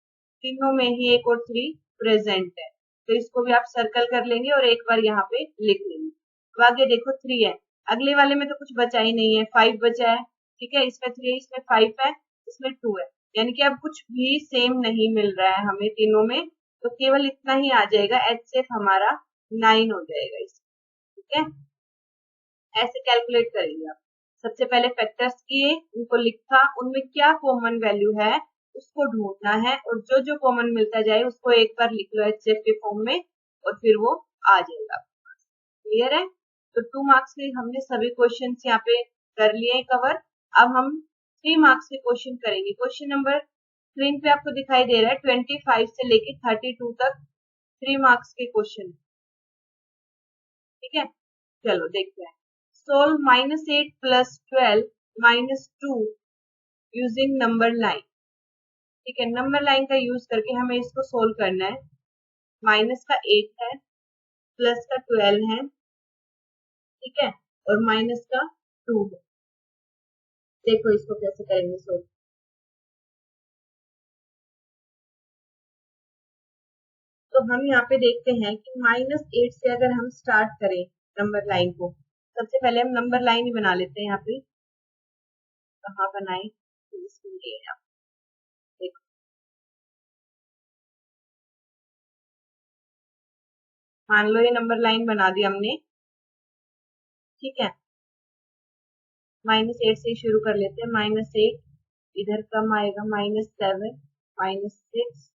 तीनों में ही एक और 3 प्रेजेंट है, तो इसको भी आप सर्कल कर लेंगे और एक बार यहाँ पे लिख लेंगे। तो आगे देखो 3 है, अगले वाले में तो कुछ बचा ही नहीं है, 5 बचा है, ठीक है, इसमें 3 है, इसमें 5 है, इसमें 2 है, यानी कि अब कुछ भी सेम नहीं मिल रहा है हमें तीनों में, तो केवल इतना ही आ जाएगा, एचसीएफ हमारा 9 हो जाएगा इसमें, ठीक है। ऐसे कैलकुलेट करेंगे आप। सबसे पहले फैक्टर्स किए, उनको लिखा, उनमें क्या कॉमन वैल्यू है उसको ढूंढना है, और जो जो कॉमन मिलता जाए उसको एक बार लिख लो एचसीएफ के फॉर्म में और फिर वो आ जाएगा। क्लियर है? तो 2 मार्क्स के हमने सभी क्वेश्चन यहाँ पे कर लिए कवर। अब हम 3 मार्क्स के क्वेश्चन करेंगे। क्वेश्चन नंबर स्क्रीन पे आपको दिखाई दे रहा है 25 से लेके 32 तक 3 मार्क्स के क्वेश्चन। ठीक है, चलो देखते हैं। Solve -8 + 12 - 2 using number line. ठीक है, नंबर लाइन का यूज करके हमें इसको सोल्व करना है। माइनस का 8 है, प्लस का 12 है, ठीक है, और माइनस का 2 है। देखो इसको कैसे करेंगे सोल्व। तो हम यहाँ पे देखते हैं कि -8 से अगर हम स्टार्ट करें नंबर लाइन को, सबसे पहले हम नंबर लाइन ही बना लेते हैं। यहाँ पे कहाँ बनाए, देखो मान लो ये नंबर लाइन बना दी हमने। ठीक है, -8 से शुरू कर लेते हैं। -8 इधर कम आएगा, -7 -6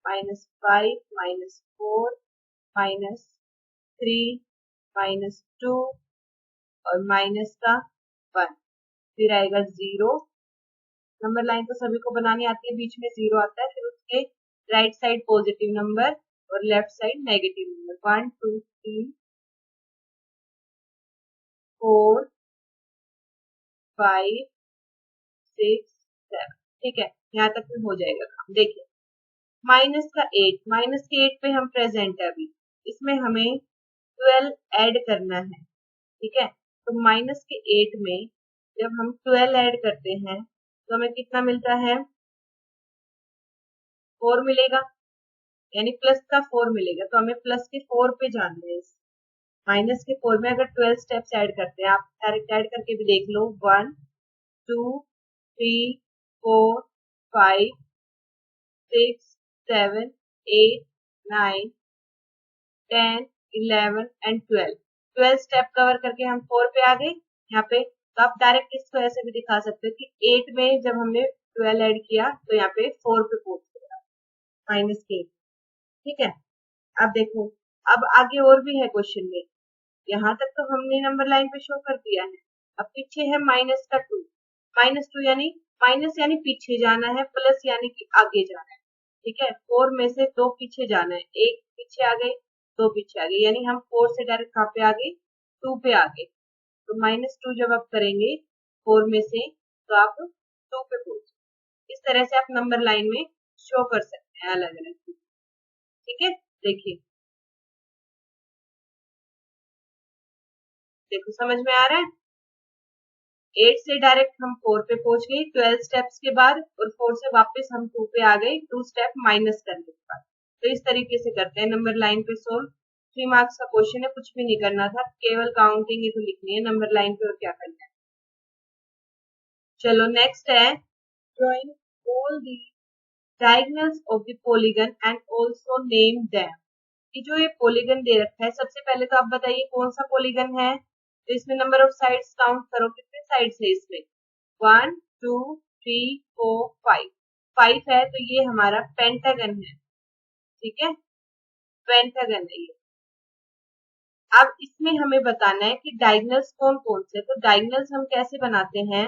-5 -4 -3 -2 और माइनस का 1, फिर आएगा 0। नंबर लाइन तो सभी को बनानी आती है, बीच में 0 आता है, फिर उसके राइट साइड पॉजिटिव नंबर और लेफ्ट साइड नेगेटिव नंबर। 1 2 3 4 5 6 7। ठीक है, यहाँ तक में हो जाएगा काम। देखिए माइनस का 8, माइनस के 8 पे हम प्रेजेंट है अभी, इसमें हमें 12 ऐड करना है। ठीक है, तो माइनस के 8 में जब हम 12 ऐड करते हैं तो हमें कितना मिलता है, 4 मिलेगा, यानी प्लस का 4 मिलेगा। तो हमें प्लस के 4 पे जाना है। माइनस के 4 में अगर 12 स्टेप्स ऐड करते हैं, आप डायरेक्ट ऐड करके भी देख लो। 1 2 3 4 5 6 7 8 9 10 11 एंड 12। 12 स्टेप कवर करके हम 4 पे आ गए यहाँ पे। तो आप डायरेक्ट इसको ऐसे भी दिखा सकते हो कि 8 में जब हमने 12 ऐड किया तो यहाँ पे 4 पे पहुंच गया, माइनस के। ठीक है, अब देखो, अब आगे और भी है क्वेश्चन में। यहाँ तक तो हमने नंबर लाइन पे शो कर दिया है। अब पीछे है माइनस का 2, -2 यानी माइनस यानी पीछे जाना है, प्लस यानी कि आगे जाना है। ठीक है, 4 में से 2 पीछे जाना है, एक पीछे आ गए, 2 पीछे आ गए, यानी हम 4 से डायरेक्ट कहाँ पे आ गए, 2 पे आ गए। तो -2 जब आप करेंगे 4 में से तो आप 2 पे पहुंचे। इस तरह से आप नंबर लाइन में शो कर सकते हैं अलग अलग। ठीक है, देखिए, देखो समझ में आ रहा है। 8 से डायरेक्ट हम 4 पे पहुंच गए 12 स्टेप्स के बाद, और 4 से वापस हम 2 पे आ गए 2 स्टेप माइनस करने के बाद। तो इस तरीके से करते हैं नंबर लाइन पे सोल्व। 3 मार्क्स का क्वेश्चन है, कुछ भी नहीं करना था, केवल काउंटिंग ही तो लिखनी है नंबर लाइन पे, और क्या करना है। चलो नेक्स्ट है, drawing all the diagonals of the polygon and also name them. कि जो ये पॉलीगन दे रखा है, सबसे पहले तो आप बताइए कौन सा पॉलीगन है। तो इसमें नंबर ऑफ साइड्स काउंट करो, कितने साइड्स है इसमें, 1 2 3 4 5। 5 है, तो ये हमारा पेंटागन है। ठीक है, पेंटागन है ये। अब इसमें हमें बताना है कि डायगोनल्स कौन कौन से। तो डायगोनल्स हम कैसे बनाते हैं,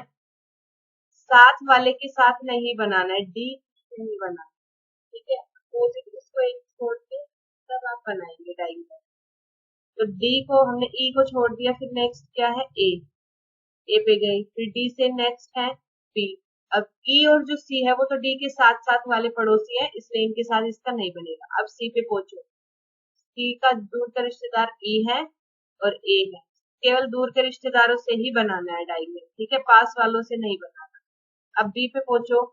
साथ वाले के साथ नहीं बनाना है, डी नहीं बनाना। ठीक है, अपोजिट उसको एक छोड़ के तब आप बनाएंगे डायगोनल। तो डी को हमने ई को छोड़ दिया, फिर नेक्स्ट क्या है, ए पे गई, फिर डी से नेक्स्ट है बी। अब ई और जो सी है वो तो डी के साथ साथ वाले पड़ोसी है, इसलिए इनके साथ इसका नहीं बनेगा। अब सी पे पहुंचो, सी का दूर का रिश्तेदार ई है और ए है, केवल दूर के रिश्तेदारों से ही बनाना है डायगोनल। ठीक है, पास वालों से नहीं बनाना। अब बी पे पहुंचो,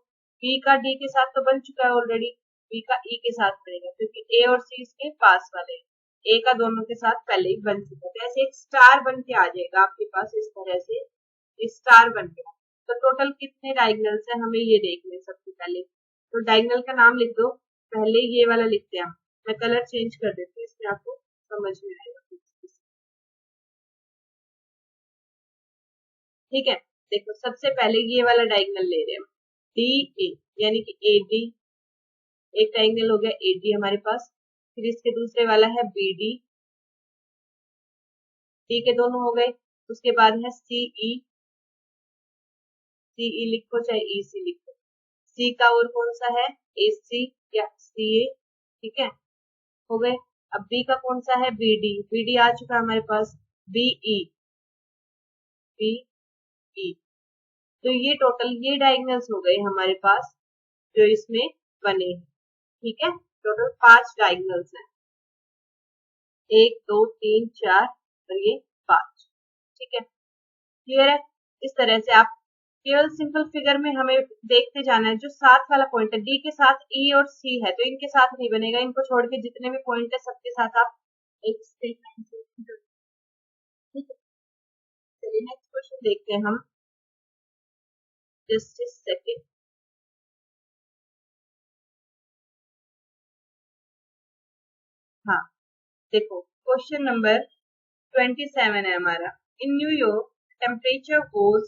बी का डी के साथ तो बन चुका है ऑलरेडी, बी का ई के साथ बनेगा क्योंकि ए और सी इसके पास वाले हैं। ए का दोनों के साथ पहले ही बन चुका है, ऐसे एक स्टार बन के आ जाएगा आपके पास, इस तरह से स्टार बन गया। तो टोटल कितने डायगोनल्स है हमें ये देखना है सबसे पहले। तो डायगोनल का नाम लिख दो, पहले ये वाला लिखते हैं हम। मैं कलर चेंज कर देती हूँ, इसमें आपको समझ में आएगा। ठीक है, देखो सबसे पहले ये वाला डायगोनल ले रहे हैं डी ए, यानी कि ए डी, एक ट्राइंगल हो गया ए डी हमारे पास। फिर इसके दूसरे वाला है बी डी, डी के दोनों हो गए। उसके बाद है सीई, सीई लिखो चाहे ई सी लिखो। सी का और कौन सा है, ए सी या सी ए, ठीक है, हो गए। अब बी का कौन सा है, बी डी, बी डी आ चुका हमारे पास, बीई, बीई। तो ये टोटल ये डायगोनल्स हो गए हमारे पास जो इसमें बने हैं, ठीक है। टोटल 5 डायगोनल्स हैं, 1 2 3 4 और ये 5, ठीक है, क्लियर है। इस तरह से आप केवल सिंपल फिगर में हमें देखते जाना है। जो साथ वाला पॉइंट है डी के साथ ई और सी है, तो इनके साथ नहीं बनेगा, इनको छोड़ के जितने भी पॉइंट है सबके साथ आप एक स्ट्रेट लाइन से, ठीक है। चलिए नेक्स्ट क्वेश्चन देखते हैं हम, जस्ट a second। हाँ, देखो क्वेश्चन नंबर 27 है हमारा। In New York temperature goes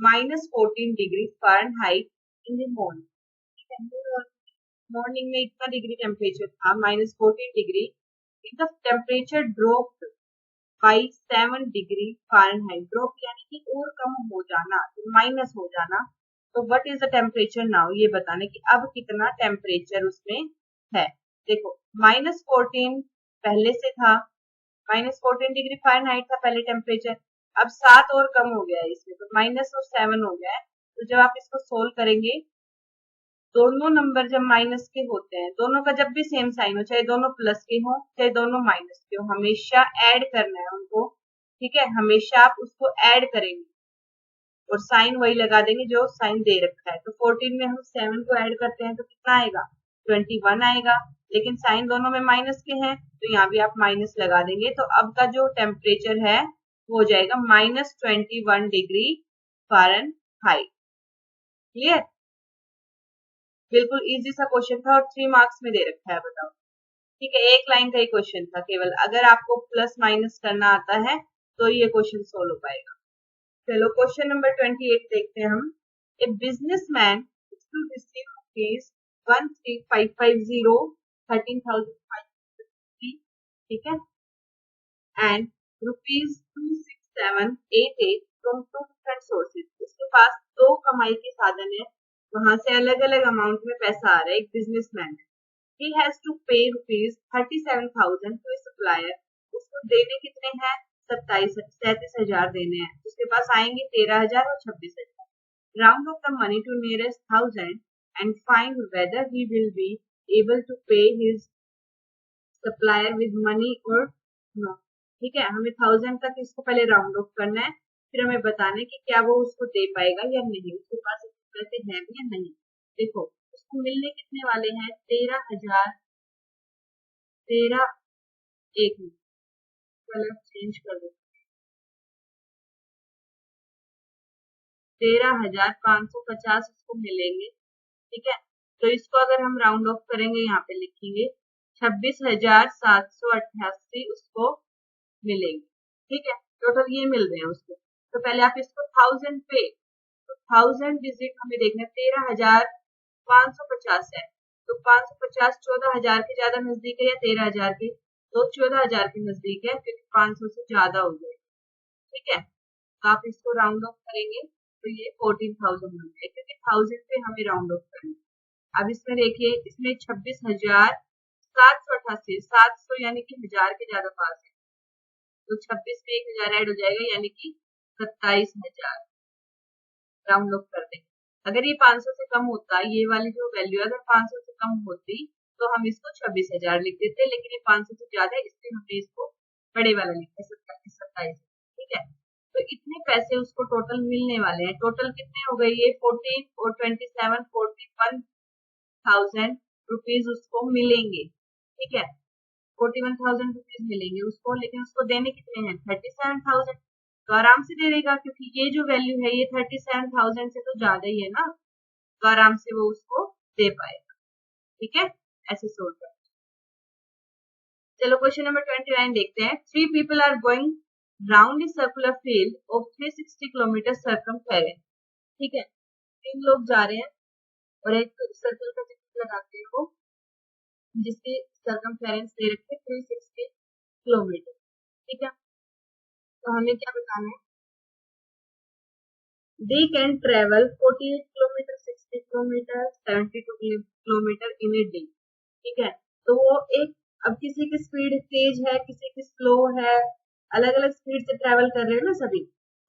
-14 degree Fahrenheit in the morning. Morning में इतना डिग्री टेम्परेचर था, -14 degree. The temperature dropped by 7 degree Fahrenheit. Drop यानी कि और कम हो जाना, माइनस हो जाना। तो what is the temperature now, ये बताने कि अब कितना टेम्परेचर उसमें है। देखो -14 पहले से था, -14 डिग्री फ़ारेनहाइट था पहले टेम्परेचर। अब 7 और कम हो गया है इसमें, तो माइनस और 7 हो गया है। तो जब आप इसको सोल्व करेंगे, दोनों नंबर जब माइनस के होते हैं, दोनों का जब भी सेम साइन हो, चाहे दोनों प्लस के हो चाहे दोनों माइनस के हो, हमेशा ऐड करना है उनको, ठीक है। हमेशा आप उसको ऐड करेंगे और साइन वही लगा देंगे जो साइन दे रखा है। तो 14 में हम 7 को ऐड करते हैं तो कितना आएगा, 21 आएगा। लेकिन साइन दोनों में माइनस के हैं, तो यहाँ भी आप माइनस लगा देंगे। तो अब का जो टेम्परेचर है वो हो जाएगा -21 डिग्री फ़ारेनहाइट। क्लियर, बिल्कुल इजी सा क्वेश्चन था और 3 मार्क्स में दे रखा है, बताओ, ठीक है। एक लाइन का ही क्वेश्चन था केवल, अगर आपको प्लस माइनस करना आता है तो ये क्वेश्चन सोल्व हो पाएगा। चलो क्वेश्चन नंबर 28 देखते हैं हम। A businessman to receive rupees 13550 13,550, ठीक है, एंड ₹26788 फ्रॉम 2 डिफरेंट सोर्सेज। उसके पास 2 कमाई के साधन है, वहां से अलग अलग अमाउंट में पैसा आ रहा है। एक बिजनेसमैन है, he has to pay ₹37,000 to a supplier। उसको देने कितने हैं, 37,000 देने हैं। उसके पास आएंगे 13,000 और 26,000। Round off the money to nearest 1000 and find whether he will be able to pay his supplier with money or no। ठीक है, हमें 1000 तक इसको पहले राउंड ऑफ करना है, फिर हमें बताना है कि क्या वो उसको दे पाएगा या नहीं, उसके पास पैसे हैं भी या नहीं। देखो उसको मिलने कितने वाले हैं, 13,000, 1 मिनट, कलर चेंज कर दो, 13,550 उसको मिलेंगे, ठीक है। तो इसको अगर हम राउंड ऑफ करेंगे, यहाँ पे लिखेंगे 26,788 उसको मिलेंगे, ठीक है। टोटल ये मिल रहे हैं उसको। तो पहले आप इसको 1000 पे, तो 1000 डिजिट हमें देखना है, 13,550 है, तो 550 14,000 के ज्यादा नजदीक है या 13,000 के, तो 14,000 के नजदीक है, क्योंकि 500 से ज्यादा हो जाएगा, ठीक है। तो आप इसको राउंड ऑफ करेंगे तो ये 14,000 बन जाए, क्योंकि 1000 पे हमें राउंड ऑफ करना है। अब इसमें देखिए, इसमें 26,788, 700 यानी कि 1000 के ज्यादा पास है, तो 26 में 1000 ऐड हो जाएगा, यानी कि 27,000 राउंड ऑफ कर देंगे। अगर ये 500 से कम होता, ये वाली जो वैल्यू अगर 500 से कम होती तो हम इसको 26,000 लिख देते, लेकिन ये 500 से ज्यादा है, इसलिए हमने इसको बड़े वाला लिखा है, 27, ठीक है। तो इतने पैसे उसको टोटल मिलने वाले हैं। टोटल कितने हो गए, ये 14 और 27, 41,000 रुपीज उसको मिलेंगे, ठीक है। 41,000 रुपीज मिलेंगे उसको, लेकिन उसको देने कितने हैं, 37,000। तो आराम से दे देगा, क्योंकि ये जो वैल्यू है ये 37,000 से तो ज्यादा ही है ना, तो आराम से वो उसको दे पाएगा, ठीक है। ऐसे सोल्व कर। चलो क्वेश्चन नंबर 29 देखते हैं। 3 people are going round circular field of 360 kilometre circumference. ठीक है, 3 लोग जा रहे हैं और एक सर्कल का चक्कर लगाते हैं वो, जिसके सर्कमफेरेंस दे रखे 360 किलोमीटर। ठीक है, तो हमें क्या बताना है, they can travel 48 kilometre, 60 kilometre, 72 kilometre in a day. ठीक है, तो वो एक, अब किसी की स्पीड तेज है, किसी की स्लो है, अलग अलग स्पीड से ट्रेवल कर रहे हैं ना सभी,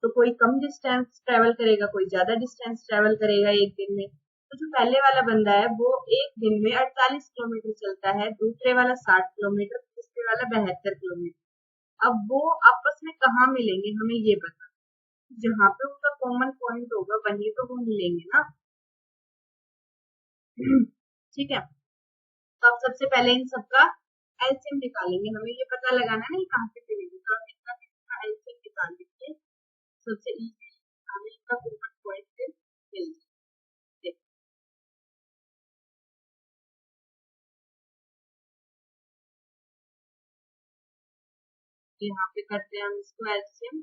तो कोई कम डिस्टेंस ट्रेवल करेगा, कोई ज्यादा डिस्टेंस ट्रेवल करेगा एक दिन में। तो जो पहले वाला बंदा है वो एक दिन में 48 किलोमीटर चलता है, दूसरे वाला 60 किलोमीटर, तीसरे वाला 72 किलोमीटर। अब वो आपस में कहाँ मिलेंगे हमें ये बता, जहाँ पे उनका कॉमन पॉइंट होगा वहीं तो वो मिलेंगे ना। ठीक है, तो अब सबसे पहले इन सबका एलसीएम निकालेंगे, हमें ये पता लगाना नहीं कहाँ पे मिलेंगे, तो हम इसका एलसीएम निकाल लेंगे। सबसे इजी हमें इसका कॉमन पॉइंट मिल जाए। यहाँ पे करते हैं हम इसको एलसीएम।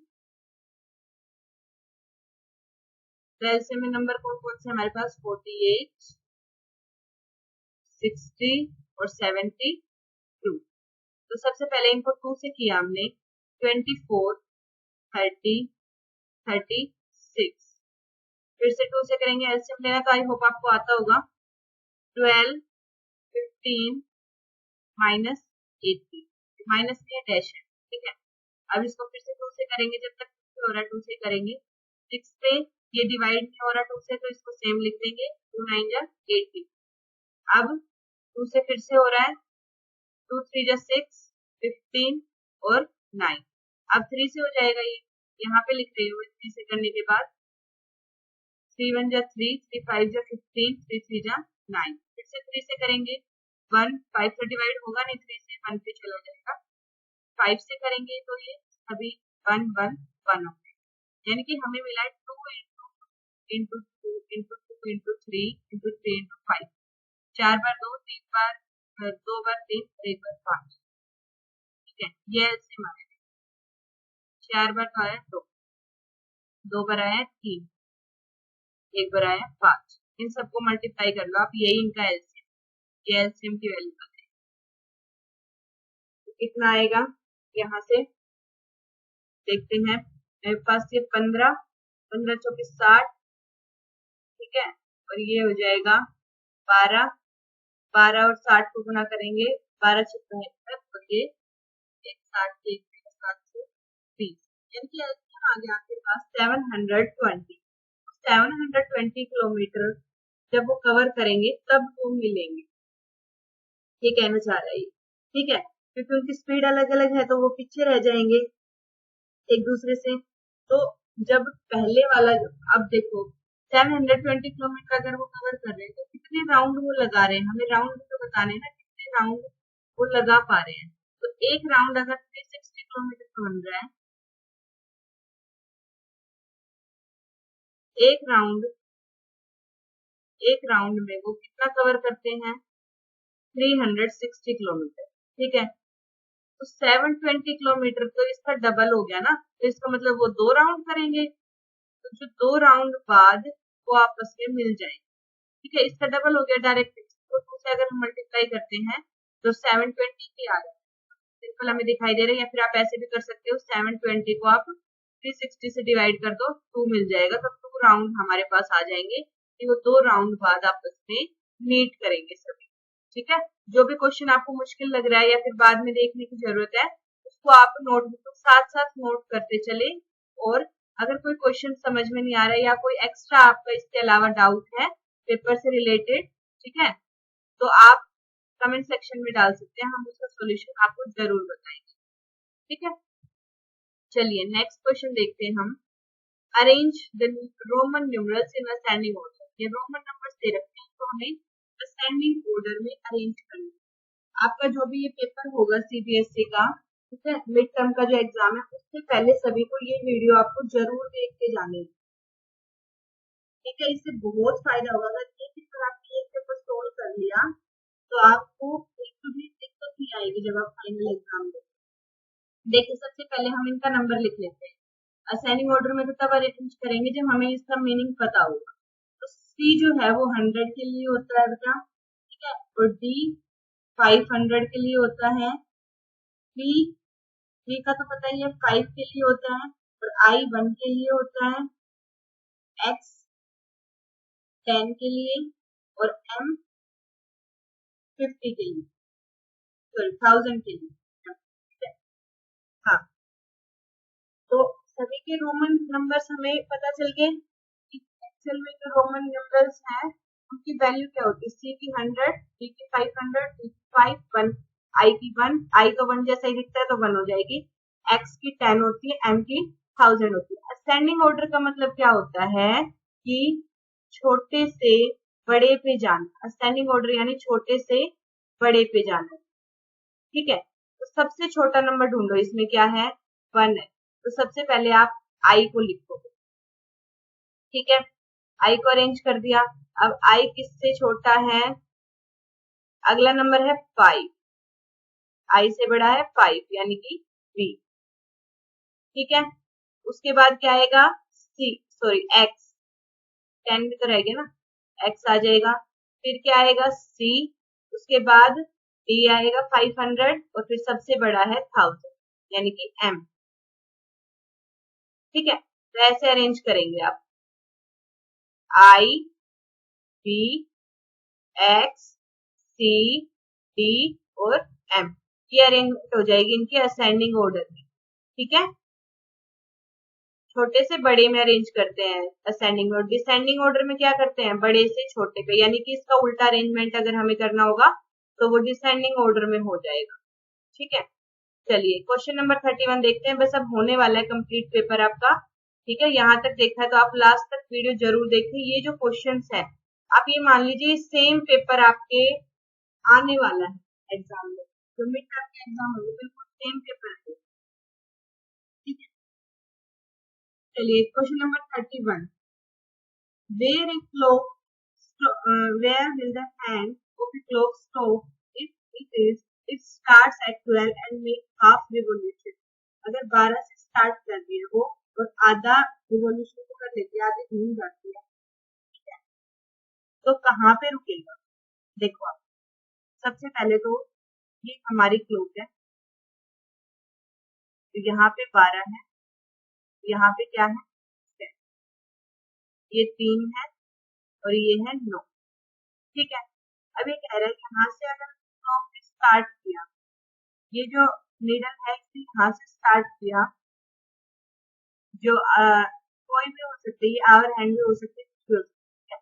तो एलसीएम में नंबर कौन कौन से हमारे पास, 48, 60 और 72। तो सबसे पहले इनको 2 से किया हमने, 24, 30, 36। फिर से 2 से करेंगे, एलसीएम लेना तो आई होप आपको आता होगा। 12, 15 माइनस 80, माइनस में डैश है। ठीक है, अब इसको फिर से 2 से करेंगे, जब तक 2 से हो रहा है 2 से करेंगे। 6 पे ये डिवाइड नहीं हो रहा 2 से, तो इसको सेम लिख देंगे, 2 9 जा 80। अब 2 से फिर से हो रहा है, 2 3 जा 6, 15 और 9। अब 3 से हो जाएगा, ये यहाँ पे लिख रही हूँ 3 से करने के बाद, 3 1 जा 3, 3 5 जा 15, 3 3 जा 9। फिर से 3 से करेंगे, 1 5 से डिवाइड होगा नहीं, 3 से 1 पे चला जाएगा। 5 से करेंगे तो ये अभी 1 1 1 हो गए, यानी कि हमें मिला है 2 into 2 into 2 into 3 into 3 into 5। 4 बार 2, 3 बार 2 बार 3 और 1 बार 5। ठीक है, ये ऐसे माने 4 बार तो आया 2, 2 बार आया 3, 1 बार आया 5। इन सबको मल्टीप्लाई कर लो आप, यही इनका एलसीएम, ये एलसीएम की वैल्यू बताए। तो कितना आएगा, यहाँ से देखते हैं, मेरे पास ये 15, 15 चौके 60। ठीक है, और ये हो जाएगा 12, 12 और 60 को गुना करेंगे, 12 छक्का 71, और ये 60 के 720, यानी कि एलसीएम आ गया आपके पास 720। 720 किलोमीटर जब वो कवर करेंगे तब वो मिलेंगे, ये कहना चाह रहा है। ठीक है, क्योंकि उनकी स्पीड अलग अलग है तो वो पीछे रह जाएंगे एक दूसरे से। तो जब पहले वाला, अब देखो 720 किलोमीटर अगर वो कवर कर रहे हैं तो कितने राउंड वो लगा रहे हैं, हमें राउंड तो बताने हैं ना, कितने राउंड वो लगा पा रहे हैं। तो एक राउंड अगर 360 किलोमीटर का बन रहा है, एक राउंड, एक राउंड में वो कितना कवर करते हैं, 360 किलोमीटर। ठीक है, तो 720 किलोमीटर तो इसका डबल हो गया ना, तो इसका मतलब वो 2 राउंड करेंगे, तो जो 2 राउंड बाद वो आपस में मिल जाएंगे। ठीक है, इसका डबल हो गया डायरेक्ट, तो 2 से अगर हम मल्टीप्लाई करते हैं तो 720 की आ रहा है, सिंपल हमें दिखाई दे रहा है। या फिर आप ऐसे भी कर सकते हो, 720 को आप 360 से डिवाइड कर दो, 2 मिल जाएगा, तो 2 राउंड हमारे पास आ जाएंगे कि वो 2 राउंड बाद आपस में मीट करेंगे सभी। ठीक है, जो भी क्वेश्चन आपको मुश्किल लग रहा है या फिर बाद में देखने की जरूरत है, उसको आप नोटबुक में साथ साथ नोट करते चले। और अगर कोई क्वेश्चन समझ में नहीं आ रहा है या कोई एक्स्ट्रा आपका इसके अलावा डाउट है पेपर से रिलेटेड, ठीक है, तो आप कमेंट सेक्शन में डाल सकते हैं, हम उसका सॉल्यूशन आपको जरूर बताएंगे। ठीक है, चलिए नेक्स्ट क्वेश्चन देखते हैं हम। Arrange the Roman numerals in ascending order. ये रोमन नंबर्स दे रखे हैं, तो हमें असेंडिंग ऑर्डर में अरेंज करना है। आपका जो भी ये पेपर होगा सीबीएसई का, ठीक है, मिड टर्म का जो एग्जाम है, उससे पहले सभी को ये वीडियो आपको जरूर देख के जाने। ठीक है, इससे बहुत फायदा होगा। अगर एक बार आपने एक पेपर सोल्व कर लिया तो आपको एक भी दिक्कत नहीं आएगी जब आप फाइनल एग्जाम देंगे। देखिए सबसे पहले हम इनका नंबर लिख लेते हैं। असेंडिंग ऑर्डर में तो तब अरेंज करेंगे जब हमें इसका मीनिंग पता होगा। तो सी जो है वो 100 के लिए होता है बेटा, ठीक है, और डी 500 के लिए होता है, थ्री का तो पता ही है 5 के लिए होता है, और आई 1 के लिए होता है, एक्स 10 के लिए, और एम 50 के लिए, सॉरी 1000 के लिए, ठीक है। हाँ, तो सभी के रोमन नंबर्स हमें पता चल गए कि एक्सेल में जो रोमन नंबर्स हैं उनकी वैल्यू क्या होती है। सी की 100, डी की 500, डी की 5, 1, आई की 1, आई का 1 जैसा ही दिखता है तो 1 हो जाएगी, एक्स की 10 होती है, एम की 1000 होती है। असेंडिंग ऑर्डर का मतलब क्या होता है कि छोटे से बड़े पे जाना। असेंडिंग ऑर्डर यानी छोटे से बड़े पे जाना, ठीक है। तो सबसे छोटा नंबर ढूंढो, इसमें क्या है, 1 है। तो सबसे पहले आप आई को लिखोगे, ठीक है, आई को अरेंज कर दिया। अब आई किससे छोटा है, अगला नंबर है 5, आई से बड़ा है 5 यानी कि बी, ठीक है। उसके बाद क्या आएगा, सी सॉरी एक्स, 10 भी तो रह गया ना, एक्स आ जाएगा। फिर क्या आएगा, सी, उसके बाद डी आएगा 500, और फिर सबसे बड़ा है 1000 यानी कि एम, ठीक है। तो ऐसे अरेंज करेंगे आप, आई बी एक्स सी डी और एम, ये अरेंजमेंट हो जाएगी इनकी असेंडिंग ऑर्डर में, ठीक है। छोटे से बड़े में अरेंज करते हैं असेंडिंग और डिसेंडिंग ऑर्डर में क्या करते हैं, बड़े से छोटे पे, यानी कि इसका उल्टा अरेंजमेंट अगर हमें करना होगा तो वो डिसेंडिंग ऑर्डर में हो जाएगा, ठीक है। चलिए क्वेश्चन नंबर 31 देखते हैं, बस अब होने वाला है कंप्लीट पेपर आपका, ठीक है। यहाँ तक देखा है तो आप लास्ट तक वीडियो जरूर देखें। ये जो क्वेश्चंस है आप ये मान लीजिए सेम पेपर आपके आने वाला है एग्जाम में, जो मिड टर्म के एग्जाम होंगे बिल्कुल सेम पेपर है, ठीक है। चलिए question number 31, where a clock where will the hand of a clock stop if it starts at 12 and make half revolution। अगर 12 से स्टार्ट कर रही है वो और आधा रिवोल्यूशन को कर लेती है, आधे घूम जाती है, ठीक है, तो कहाँ पे रुकेगा। देखो आप, सबसे पहले तो ये हमारी क्लॉक है, तो यहाँ पे 12 है, यहाँ पे क्या है, ये 3 है और ये है 9, ठीक है। अब ये कह रहा है कि यहाँ से अगर क्लॉक स्टार्ट किया, ये जो नीडल है इसे यहाँ से स्टार्ट किया, जो कोई भी हो सकती है, ये आवर हैंड भी हो सकती है, कुछ भी हो सकती है,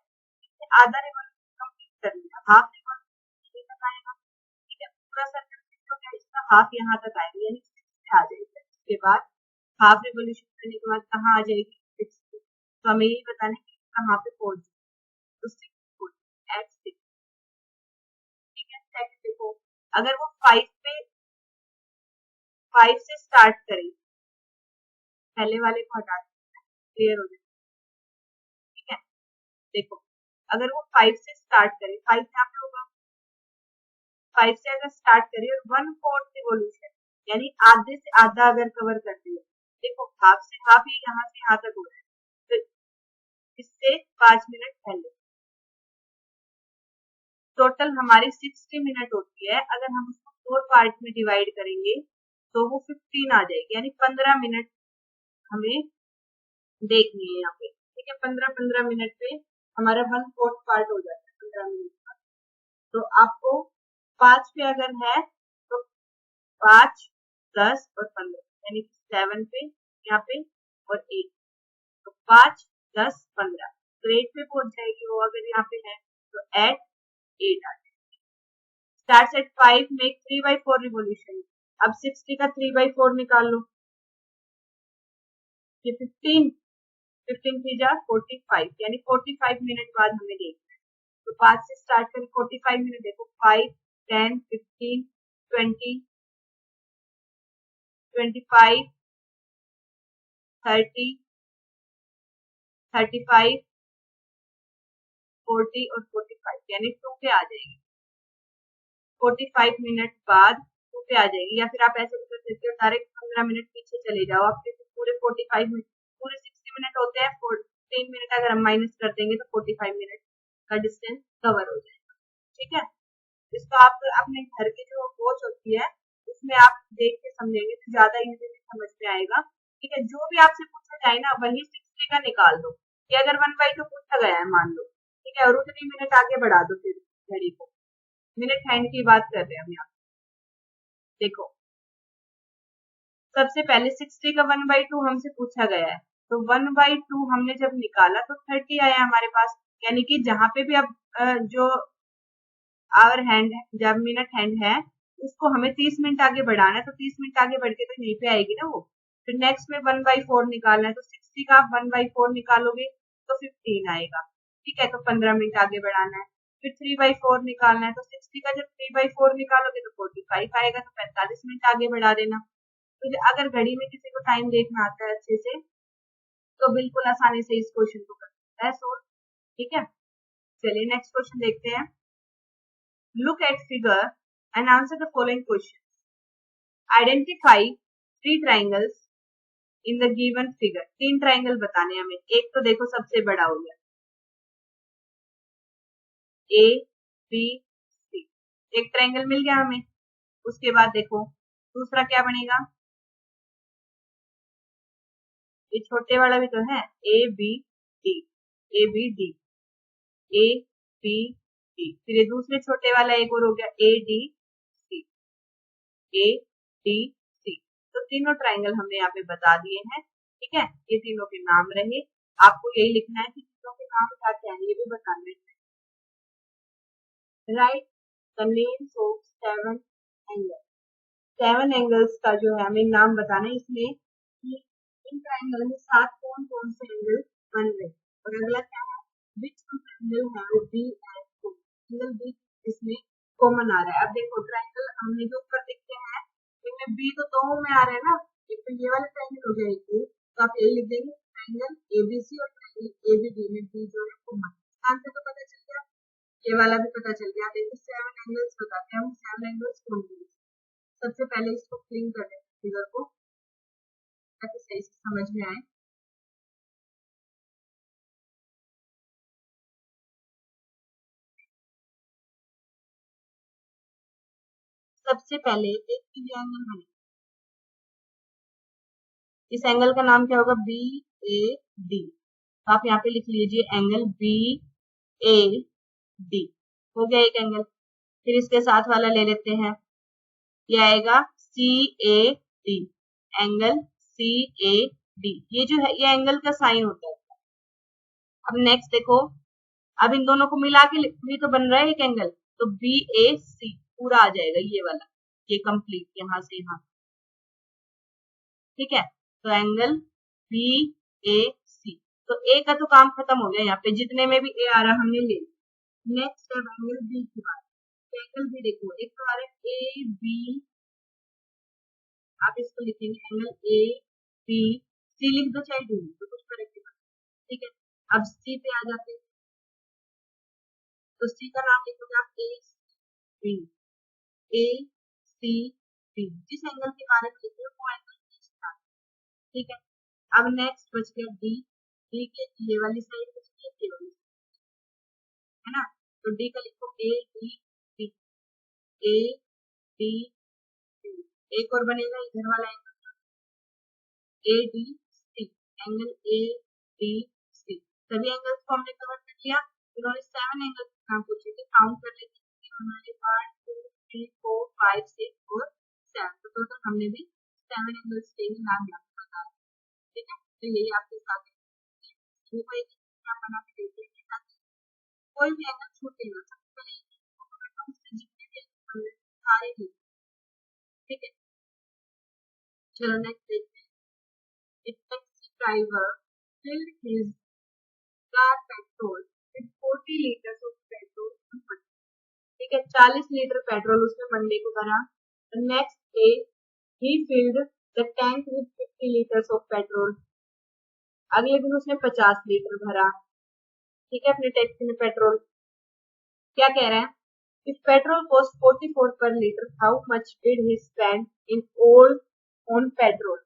आधा रिवॉल्यूशन कंप्लीट कर लिया, हाफ रिवॉल्यूशन तक आएगा, ठीक है। पूरा सर्कल जो है इसका हाफ यहाँ तक आएगा यानी 6 आ जाएगा। इसके बाद हाफ रिवॉल्यूशन करने के बाद कहाँ आ जाएगी, 6, तो हमें ये बताना है कहाँ पे पहुंच जाए, तो 6 एट 6, ठीक है। सेकंड देखो, अगर वो 5 से स्टार्ट करें, पहले वाले को हटा क्लियर हो जाए, ठीक है। देखो अगर वो 5 से स्टार्ट करे, 5 यहाँ पे होगा, 5 से अगर स्टार्ट करे और 1/4 रिवॉल्यूशन यानी आधे से आधा अगर कवर करती है, देखो हाफ से हाफ ही यहाँ से यहाँ तक हो रहा है, तो इससे 5 मिनट पहले टोटल हमारी 60 मिनट होती है। अगर हम उसको 4 पार्ट में डिवाइड करेंगे तो वो 15 आ जाएगी, यानी 15 मिनट हमें देखनी है यहाँ पे, ठीक है। 15-15 मिनट पे हमारा 1/4 पार्ट हो जाता है 15 मिनट का। तो आपको 5 पे अगर है तो 5, 10 और 15 यानी 7 पे यहाँ पे और 8, तो 5, 10, 15, तो 8 पे पहुंच जाएगी वो अगर यहाँ पे है, तो एट 8 आ जाएगी। Starts at 5 make 3/4 revolution. अब 60 का 3/4 निकाल लो, ये 15, 15 3 जा 45 यानी 45 मिनट बाद हमें देखना है। तो 5 से स्टार्ट करें, 45 मिनट, देखो 5, 10, 15, 20, 25, 30, 35, 40 और 45 यानी 2 पे आ जाएगी। 45 मिनट बाद 2 पे आ जाएगी, या फिर आप ऐसे भी कर सकते हो डायरेक्ट 15 मिनट पीछे चले जाओ, आपके पूरे 45 मिनट, पूरे 60 मिनट होते हैं, 14 मिनट अगर हम माइनस कर देंगे तो 45 मिनट का डिस्टेंस कवर हो जाएगा। ठीक है, इसको आप अपने घर की जो वॉच होती है उसमें आप देख के समझेंगे तो ज्यादा इजीली समझ में आएगा। ठीक है, जो भी आपसे पूछा जाए ना वही 60 का निकाल दो, कि अगर 1/2 पूछा गया है मान लो, ठीक है, और उतनी मिनट आगे बढ़ा दो फिर घड़ी को, मिनट हैंड की बात कर रहे हैं हम यहाँ। देखो सबसे पहले 60 का 1/2 हमसे पूछा गया है, तो 1/2 हमने जब निकाला तो 30 आया हमारे पास, यानी कि जहां पे भी अब जो आवर हैंड है, जब मिनट हैंड है, उसको हमें 30 मिनट आगे बढ़ाना है, तो 30 मिनट आगे बढ़ के तो यहीं पे आएगी ना वो। फिर नेक्स्ट में 1/4 निकालना है, तो 60 का 1/4 निकालोगे तो 15 आएगा। ठीक है, तो 15 मिनट आगे बढ़ाना है। फिर 3/4 निकालना है, तो 60 का जब 3/4 निकालोगे तो 45 आएगा, तो 45 मिनट आगे बढ़ा देना। तो अगर घड़ी में किसी को टाइम देखना आता है अच्छे से, तो बिल्कुल आसानी से इस क्वेश्चन को कर सकता है सोल्व। ठीक है, चलिए नेक्स्ट क्वेश्चन देखते हैं। Look at figure and answer the following question. Identify 3 triangles in the given figure. 3 triangle बताने हमें, एक तो देखो सबसे बड़ा हो गया ए बी सी, एक ट्राइंगल मिल गया हमें। उसके बाद देखो दूसरा क्या बनेगा, ये छोटे वाला भी तो है, A B D, A B D, A B D, फिर ये दूसरे छोटे वाला एक और हो गया ए डी सी, ए डी सी। तो तीनों ट्राइंगल हमने यहाँ पे बता दिए हैं। ठीक है, ये तीनों के नाम रहे, आपको यही लिखना है कि तीनों के नाम क्या क्या है, ये भी बताना है। Right the names of 7 angles. 7 angles का जो है हमें नाम बताना है इसमें, कि इन ट्राइंगल में 7 कौन कौन से एंगल बन रहे। और अगला क्या है, विच एंगल है B and C, angle B इसमें कॉमन आ रहा है। अब देखो ट्राइंगल हमने जो ऊपर देखे हैं इनमें बी तो दोनों में आ रहा है ना, एक तो ये वाला ट्राइंगल हो गया एक, तो आप यही लिख देंगे ट्राइंगल एबीसी और ट्राइंगल एबीडी में बी जो है कॉमन। आंसर तो पता चल गया, ये वाला भी पता चल गया। देखो 7 एंगल्स बताते हैं हम, 7 एंगल्स कौन कौन। सबसे पहले इसको क्लीन कर दें फिगर को, ताकि सही से समझ में आए। सबसे पहले एक एंगल बने, इस एंगल का नाम क्या होगा, बी ए डी। तो आप यहाँ पे लिख लीजिए एंगल बी ए डी, हो गया एक एंगल। फिर इसके साथ वाला ले लेते हैं, ये आएगा C A D, angle C A D, ये जो है ये एंगल का साइन होता है। अब नेक्स्ट देखो, अब इन दोनों को मिला के भी तो बन रहा है एक एंगल, तो बी ए सी पूरा आ जाएगा ये वाला, ये कंप्लीट यहां से यहां। ठीक है, तो एंगल बी ए सी, तो ए का तो काम खत्म हो गया, यहाँ पे जितने में भी ए आ रहा हमने ले लिया। नेक्स्ट है एंगल बी की बात। एंगल भी देखो, एक तो आ रहा है ए बी, आप इसको लिखेंगे एंगल ए बी सी, लिख दो चाहे डी, तो कुछ फर्क नहीं पड़ता। ठीक है, अब सी पे आ जाते हैं, तो सी का नाम लिखोगे आप A B, A C B, जिस एंगल के बारे में लिखे वो एंगल बी स्टार। ठीक है, अब नेक्स्ट बच गया डी, डी के ये वाली साइड बच गई, ये वाली है ना, तो डी का लिखो A D D, A D D, एक और बनेगा इधर वाला angle A D C, angle A D C. सभी एंगल्स को हमने कवर कर लिया। उन्होंने 7 एंगल्स का नाम पूछे थे, काउंट कर लेते हैं। उन्होंने 1 2 3 4 5 6 और 7, तो टोटल हमने भी 7 एंगल्स के नाम यहाँ पे बताया। ठीक है, तो यही आपके साथ कोई बना के देते हैं ताकि कोई भी एंगल छूटे ना। सबसे पहले जितने भी एंगल सारे ही। ठीक है, चलो नेक्स्ट देखते हैं। A taxi driver filled his car petrol with 40 liters of petrol on Monday. ठीक है, 40 लीटर पेट्रोल उसने मंडे को भरा। Next day he filled the tank with 50 liters of petrol. अगले दिन उसने 50 लीटर भरा। ठीक है, अपने टैक्सी में पेट्रोल। क्या कह रहे हैं, If petrol cost 44 per liter, how much did he spend in all on petrol?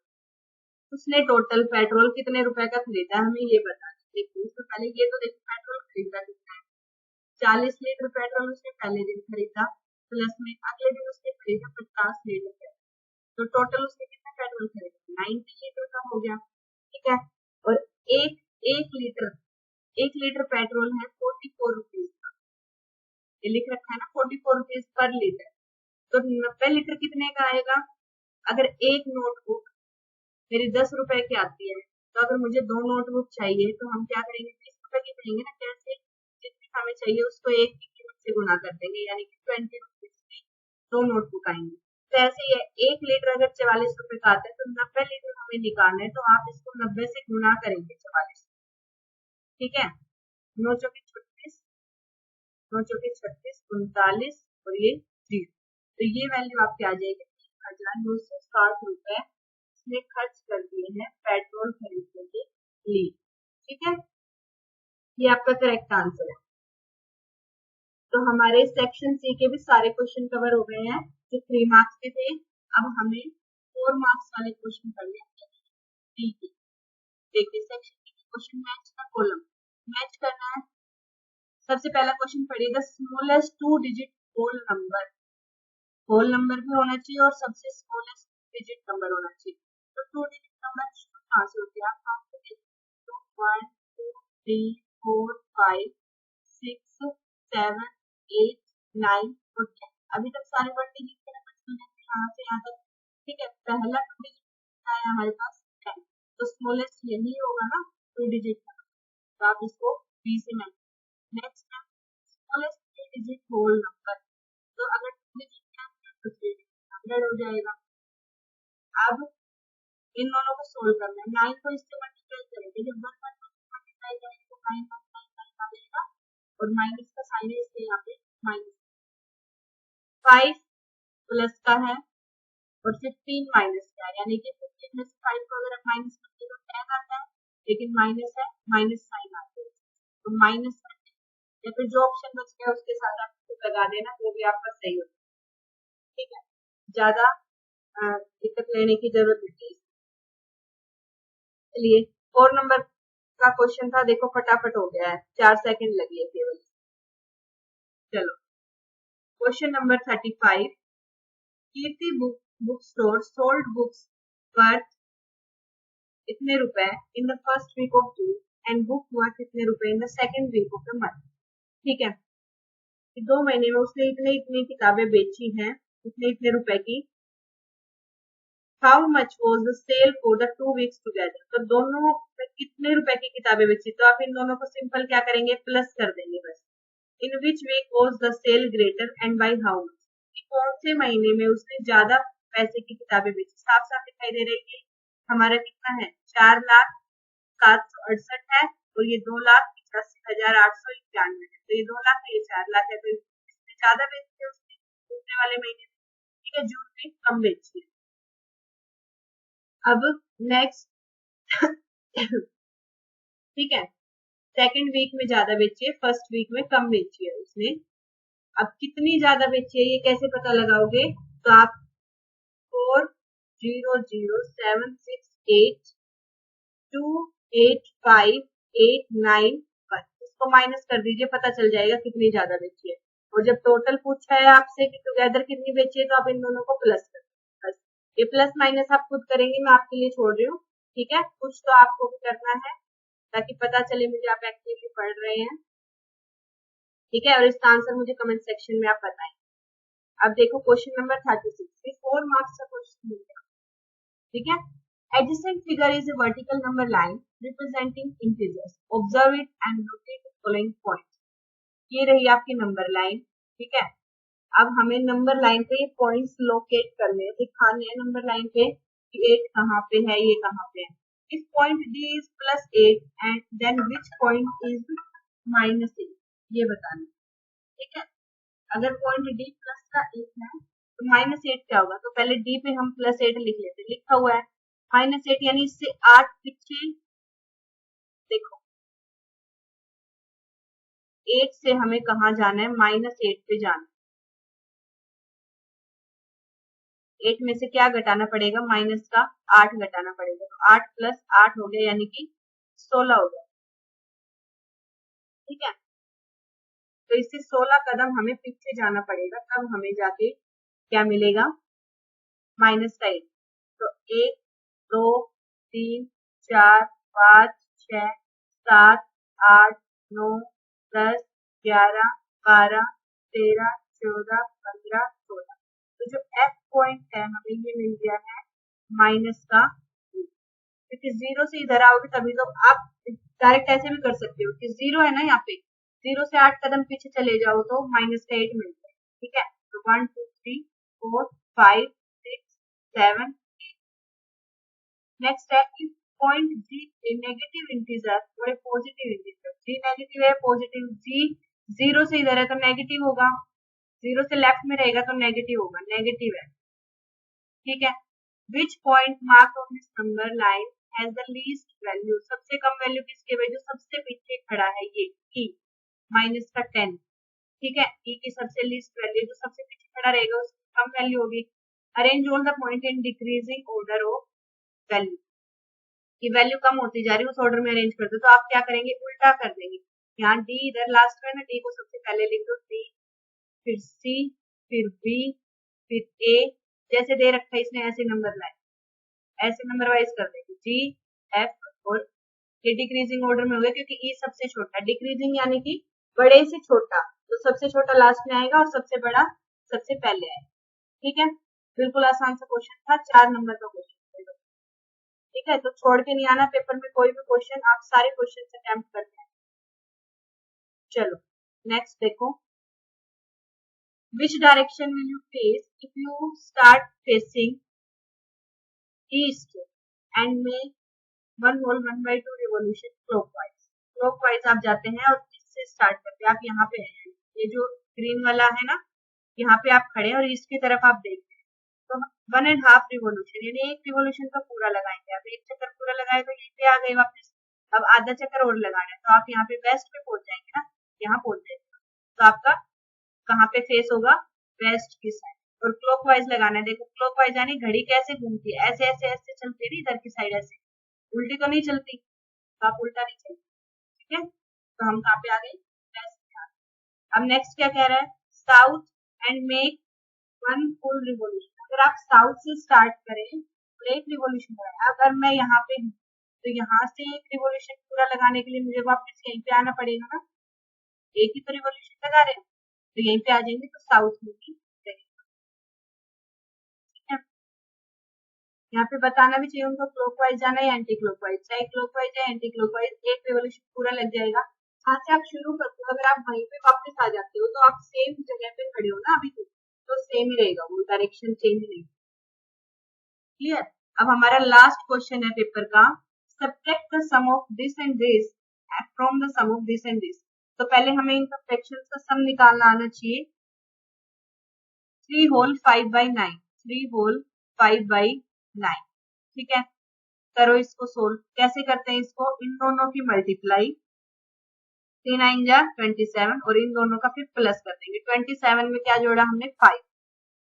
उसने टोटल पेट्रोल कितने रुपए का खरीदा है, हमें ये बताना। देखिए उससे पहले ये तो देखिए पेट्रोल खरीदा कितना है, 40 लीटर पेट्रोल उसने पहले दिन खरीदा, प्लस में अगले दिन उसने खरीदा 50 लीटर, तो टोटल उसने कितना पेट्रोल खरीदा, 90 लीटर का हो गया। ठीक है, और एक लीटर पेट्रोल है 44 रुपीज का, ये लिख रखा है ना 44 रुपीज पर लीटर, तो 90 लीटर कितने का आएगा। अगर एक नोटबुक मेरी 10 रुपए की आती है, तो अगर मुझे 2 नोटबुक चाहिए तो हम क्या करेंगे, 20 रुपए की करेंगे ना, कैसे, जितनी हमें चाहिए उसको एक की कीमत से गुना कर देंगे, यानी कि 20 रुपीज की 2 नोटबुक आएंगे। तो ऐसे ही है, 1 लीटर अगर 44 रुपए का आता है तो 90 लीटर हमें निकालना है, तो आप इसको 90 से गुना करेंगे 44। ठीक है, 9 चौके 36, 9 चौके 36, 39 और ये 0, तो ये वैल्यू आपकी आ जाएगी 3,960 रुपए इसने खर्च कर दिए हैं पेट्रोल खरीदने के लिए। ठीक है, ये आपका करेक्ट आंसर है। तो हमारे सेक्शन सी के भी सारे क्वेश्चन कवर हो गए हैं जो 3 मार्क्स के थे। अब हमें 4 मार्क्स वाले क्वेश्चन करने हैं। देखिए सेक्शन सी के question, match the column, match करना है। सबसे पहला क्वेश्चन पढ़िए, the smallest 2 digit whole number भी होना चाहिए और सबसे स्मॉलेस्ट डिजिट नंबर होना चाहिए। तो 2 डिजिट नंबर कहाँ से होते हैं, आप 1 2 3 4 5 6 7 8 9 और 10, अभी तक सारे वर्ड डिजिट के नंबर सुने थे यहाँ से यहाँ तक। ठीक है, पहला 2 डिजिट आया हमारे पास 10, तो स्मॉलेस्ट यही होगा ना 2 डिजिट नंबर, तो आप इसको बी से मैच। नेक्स्ट है स्मॉलेस्ट 3 डिजिट होल नंबर, तो अगर 2 डिजिट है तो 300 हो जाएगा। अब इन दोनों को सोल्व करना है, 9 को इससे मल्टीप्लाई करेंगे, जब 1 मल्टीप्लाई करेंगे तो 9 आ जाएगा और माइनस का साइन है इसलिए यहाँ पे माइनस। 5 प्लस का है और 15 माइनस का है, यानी कि 15 में से 5 को अगर आप माइनस करते तो 10 आता है, लेकिन माइनस है, माइनस साइन आता है, तो माइनस करते या फिर जो ऑप्शन बच गया उसके साथ आप लगा देना, वो भी आपका सही होता है। ठीक है, ज्यादा दिक्कत लेने की जरूरत नहीं। चलिए 4 नंबर का क्वेश्चन था, देखो फटाफट हो गया है, 4 सेकंड लगी है केवल। चलो question number 35, Kirti book store sold books worth इतने रुपए in the first week of June and book worth इतने रुपए in the second week of the month. ठीक है, 2 महीने में उसने इतने इतनी किताबें बेची हैं, इतने रुपए की। How much was the sale for the 2 weeks together, तो दोनों में कितने रुपए की किताबें बेची, तो आप इन दोनों को सिंपल क्या करेंगे, प्लस कर देंगे बस। In which week was the sale greater and by how much, कौन से महीने में उसने ज्यादा पैसे की किताबें बेची, साफ साफ दिखाई दे रही है। हमारा कितना है, 4,0768 है और ये 2,85,891 है, तो ये 2 लाख है, ये 4 लाख है, तो इसमें ज्यादा बेची है उसने दूसरे वाले महीने में। ठीक है, जून में कम बेची है। अब नेक्स्ट ठीक है, सेकंड वीक में ज्यादा बेची है, फर्स्ट वीक में कम बेची है उसने। अब कितनी ज्यादा बेची है ये कैसे पता लगाओगे, तो आप 400768285891 इसको माइनस कर दीजिए, पता चल जाएगा कितनी ज्यादा बेची है। और जब टोटल पूछा है आपसे कि टुगेदर कितनी बेची है, तो आप इन दोनों को प्लस कर दीजिए। बस ये प्लस माइनस आप खुद करेंगे, मैं आपके लिए छोड़ रही हूँ। ठीक है, कुछ तो आपको भी करना है ताकि पता चले मुझे आप एक्टिवली पढ़ रहे हैं। ठीक है, और इसका आंसर मुझे कमेंट सेक्शन में आप बताएं। अब देखो क्वेश्चन नंबर 36, 4 मार्क्स का क्वेश्चन मिल गया। ठीक है, adjacent figure is a vertical number line representing integers, observe it and locate the following points। ये रही आपकी नंबर लाइन। ठीक है, अब हमें नंबर लाइन पे ये पॉइंट्स लोकेट करने हैं, दिखाने हैं नंबर लाइन पे कि 8 कहाँ पे है, ये कहाँ पे है। If point D is +8 and then which point is -8, ये बताना। ठीक है, अगर पॉइंट D प्लस का 8 है तो -8 क्या होगा, तो पहले D पे हम +8 लिख लेते, लिखा हुआ है -8 यानी इससे 8 पीछे। देखो 8 से हमें कहाँ जाना है, -8 पे जाना है। 8 में से क्या घटाना पड़ेगा, माइनस का 8 घटाना पड़ेगा। तो 8 प्लस 8 हो गया, यानी कि 16 हो गया। ठीक है, तो इससे 16 कदम हमें पीछे जाना पड़ेगा, तब हमें जाके क्या मिलेगा, माइनस का 8। तो 1 2 3 4 5 6 7 8 9 10 11 12 13 14 15 16। तो जो F पॉइंट है हमें ये मिल गया है माइनस का 2, क्योंकि 0 से इधर आओगे तभी तो आप डायरेक्ट ऐसे भी कर सकते हो कि 0 है ना यहाँ पे, 0 से 8 कदम पीछे चले जाओ तो माइनस का 8 मिलता है। ठीक है, तो 1 2 3 4 5 6 7 8। नेक्स्ट है if point G a negative integer और a positive integer. G negative है, पॉजिटिव, जी 0 से इधर है तो नेगेटिव होगा, 0 से लेफ्ट में रहेगा तो नेगेटिव होगा, नेगेटिव है। ठीक है, which point mark on this number line has the least value. सबसे कम वैल्यू किसके है, जो सबसे पीछे खड़ा है, ये ई माइनस का 10। ठीक है, ई की सबसे लीस्ट वैल्यू, जो सबसे पीछे खड़ा रहेगा उसकी कम वैल्यू होगी। Arrange all the point in decreasing order of value, की वैल्यू कम होती जा रही है उस ऑर्डर में अरेंज करते, तो आप क्या करेंगे, उल्टा कर देंगे। यहाँ डी इधर लास्ट में ना, डी को सबसे पहले लिख दो, डी फिर सी फिर बी फिर ए, जैसे दे रखा है इसने ऐसे नंबर लाए, ऐसे नंबर वाइज कर देंगे, जी एफ, और ये डिक्रीजिंग ऑर्डर में हो गया क्योंकि ई सबसे छोटा, डिक्रीजिंग यानी कि बड़े से छोटा, तो सबसे छोटा लास्ट में आएगा और सबसे बड़ा सबसे पहले आएगा। ठीक है, बिल्कुल आसान सा क्वेश्चन था, 4 नंबर का क्वेश्चन। ठीक है, तो छोड़ के नहीं आना पेपर में कोई भी क्वेश्चन, आप सारे क्वेश्चन अटेम्प्ट करते हैं। चलो नेक्स्ट देखो, which direction will you face if you start facing east and make 1 whole 1/2 revolution clockwise. Clockwise आप जाते हैं और इससे स्टार्ट करते हैं, आप यहाँ पे हैं, ये जो ग्रीन वाला है ना, यहाँ पे आप खड़े हैं और ईस्ट की तरफ आप देख रहे हैं, तो 1.5 रिवोल्यूशन यानी एक रिवोल्यूशन का पूरा लगाएंगे। आप एक चक्कर पूरा लगाए तो यहीं पे आ गए वापस, अब आधा चक्कर और लगाना है, तो आप यहाँ पे वेस्ट पे पहुंच जाएंगे ना, यहाँ पहुंच जाएंगे, तो आपका कहाँ पे फेस होगा, वेस्ट की साइड। और क्लॉकवाइज लगाना है, देखो क्लॉकवाइज यानी घड़ी कैसे घूमती है, ऐसे ऐसे ऐसे चलती है इधर की साइड, ऐसे उल्टी तो नहीं चलती, तो आप उल्टा नहीं चलती। ठीक है, तो हम कहाँ पे आ गए, वेस्ट पे आ गए। अब नेक्स्ट क्या कह रहा है, south and make 1 full revolution. अगर आप साउथ से स्टार्ट करें तो एक रिवोल्यूशन लगाए, अगर मैं यहाँ पे हूँ तो यहाँ से एक रिवोल्यूशन पूरा लगाने के लिए मुझे वापस यहीं पे आना पड़ेगा ना, एक ही तो रिवोल्यूशन लगा रहे हैं, तो यहीं पे आ जाएंगे तो साउथ में भी लगेगा। ठीक है, यहाँ पे बताना भी चाहिए उनको क्लॉकवाइज जाना है या एंटी क्लॉकवाइज, चाहे क्लॉकवाइज या एंटी क्लॉकवाइज, एक रिवोल्यूशन पूरा लग जाएगा। साथ से आप शुरू करते हो, अगर आप वहीं पे वापस आ जाते हो तो आप सेम जगह पे खड़े हो ना अभी तो सेम ही रहेगा, वो डायरेक्शन चेंज नहीं। क्लियर, अब हमारा लास्ट क्वेश्चन है पेपर का, subtract the sum of this and this from the sum of this and this. तो पहले हमें इनका फ्रैक्शंस का सम निकालना आना चाहिए। 3 होल 5/9, 3 होल 5/9। ठीक है, करो इसको सोल्व, कैसे करते हैं इसको, इन दोनों की मल्टीप्लाई, 3 9 जा 27 और इन दोनों का फिर प्लस कर देंगे। 27 में क्या जोड़ा हमने, 5,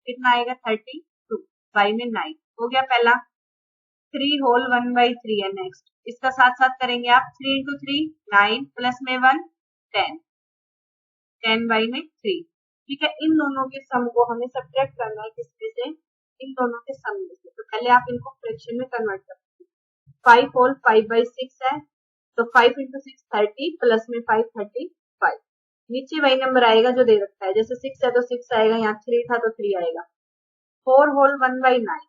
कितना आएगा 32, 5 में 9 हो गया पहला। 3 होल 1/3 है नेक्स्ट, इसका साथ साथ करेंगे आप, 3 इंटू 3 9 प्लस में 1 10, 10/3। ठीक है, इन दोनों के सम को हमें सब्ट्रैक्ट करना है किसमें से, इन दोनों के सम में से। तो पहले आप इनको फ्रैक्शन में कन्वर्ट करते हैं, 5 होल 5/6 है, तो 5 इंटू 6 30 प्लस में 5 35, नीचे वही नंबर आएगा जो दे रखा है, जैसे 6 है तो 6 आएगा, यहाँ 3 था तो 3 आएगा। 4 होल 1/9,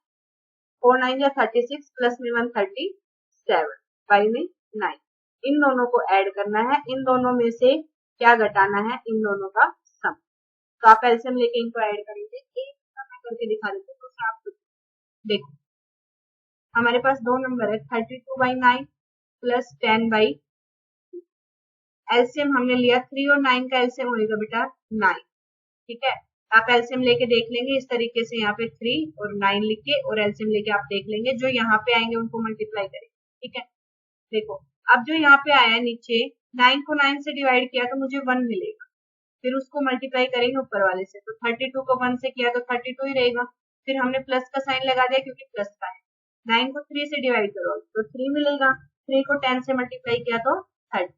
4 9 या 36 प्लस में 137, 5 में 9। इन दोनों को ऐड करना है, इन दोनों में से क्या घटाना है, इन दोनों का सम। तो आप एलसीएम लेके इनको ऐड करेंगे, एक करके दिखा देते तो आप देखो, हमारे पास दो नंबर है, 32/9 प्लस 10/, एलसीएम हमने लिया 3 और 9 का एलसीएम होगा बेटा 9। ठीक है, आप एलसीएम लेके देख लेंगे इस तरीके से, यहाँ पे 3 और 9 लिख के और एलसीएम लेके आप देख लेंगे, जो यहाँ पे आएंगे उनको मल्टीप्लाई करेंगे। ठीक है, देखो अब जो यहाँ पे आया नीचे, 9 को 9 से डिवाइड किया तो मुझे 1 मिलेगा, फिर उसको मल्टीप्लाई करेंगे ऊपर वाले से, तो 32 को 1 से किया तो 32 ही रहेगा, फिर हमने प्लस का साइन लगा दिया क्योंकि प्लस का है। 9 को 3 से डिवाइड करो तो 3 मिलेगा, 3 को 10 से मल्टीप्लाई किया तो 30,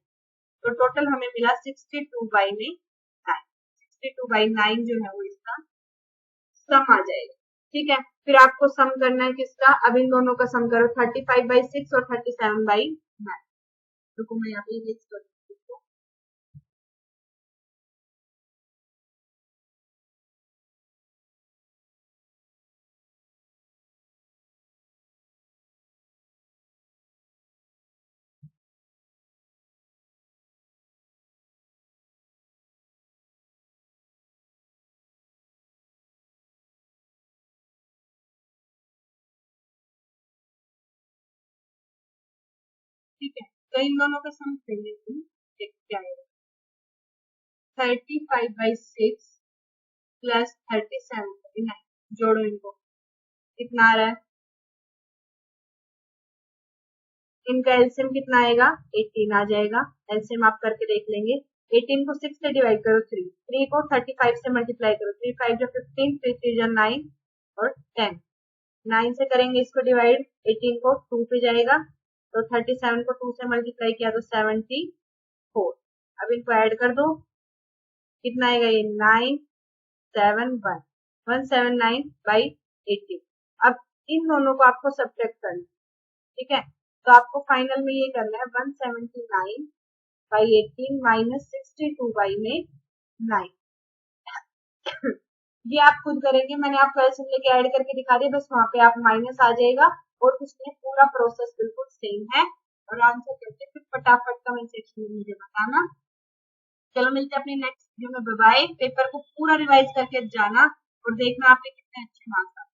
तो टोटल हमें मिला 62/9। 62/9 जो है वो इसका सम आ जाएगा। ठीक है, फिर आपको सम करना है किसका, अब इन दोनों का सम करो, 35/6 और 37/9। रुको मैं यहाँ पे लिख कर देती हूँ। ठीक है, तो इन दोनों का सम करिए, देख क्या आएगा। 35/6 प्लस 37/9, जोड़ो इनको, कितना आ रहा है, इनका एलसीएम कितना आएगा, 18 आ जाएगा। एलसीएम आप करके देख लेंगे। 18 को 6 से डिवाइड करो 3 को 35 से मल्टीप्लाई करो, 3 5 जो 15, 3 3 जो 9 और 10। 9 से करेंगे इसको डिवाइड, 18 को 2 पे जाएगा तो 37 को 2 से मल्टीप्लाई किया तो 74। अब इनको ऐड कर दो, कितना आएगा ये 971 179/18। अब इन दोनों को आपको सब्ट्रैक्ट करना है। ठीक है, तो आपको फाइनल में ये करना है 179/18 माइनस 62/9। ये आप खुद करेंगे, मैंने आपको एलसीएम लेके ऐड करके दिखा दिया, बस वहां पे आप माइनस आ जाएगा और कुछ नहीं, पूरा प्रोसेस बिल्कुल सेम है। और आंसर करके फिर फटाफट कमेंट सेक्शन में मुझे बताना। चलो मिलते हैं अपने नेक्स्ट वीडियो में, बाय बाय। पेपर को पूरा रिवाइज करके जाना और देखना आपके कितने अच्छे मार्क्स आते हैं।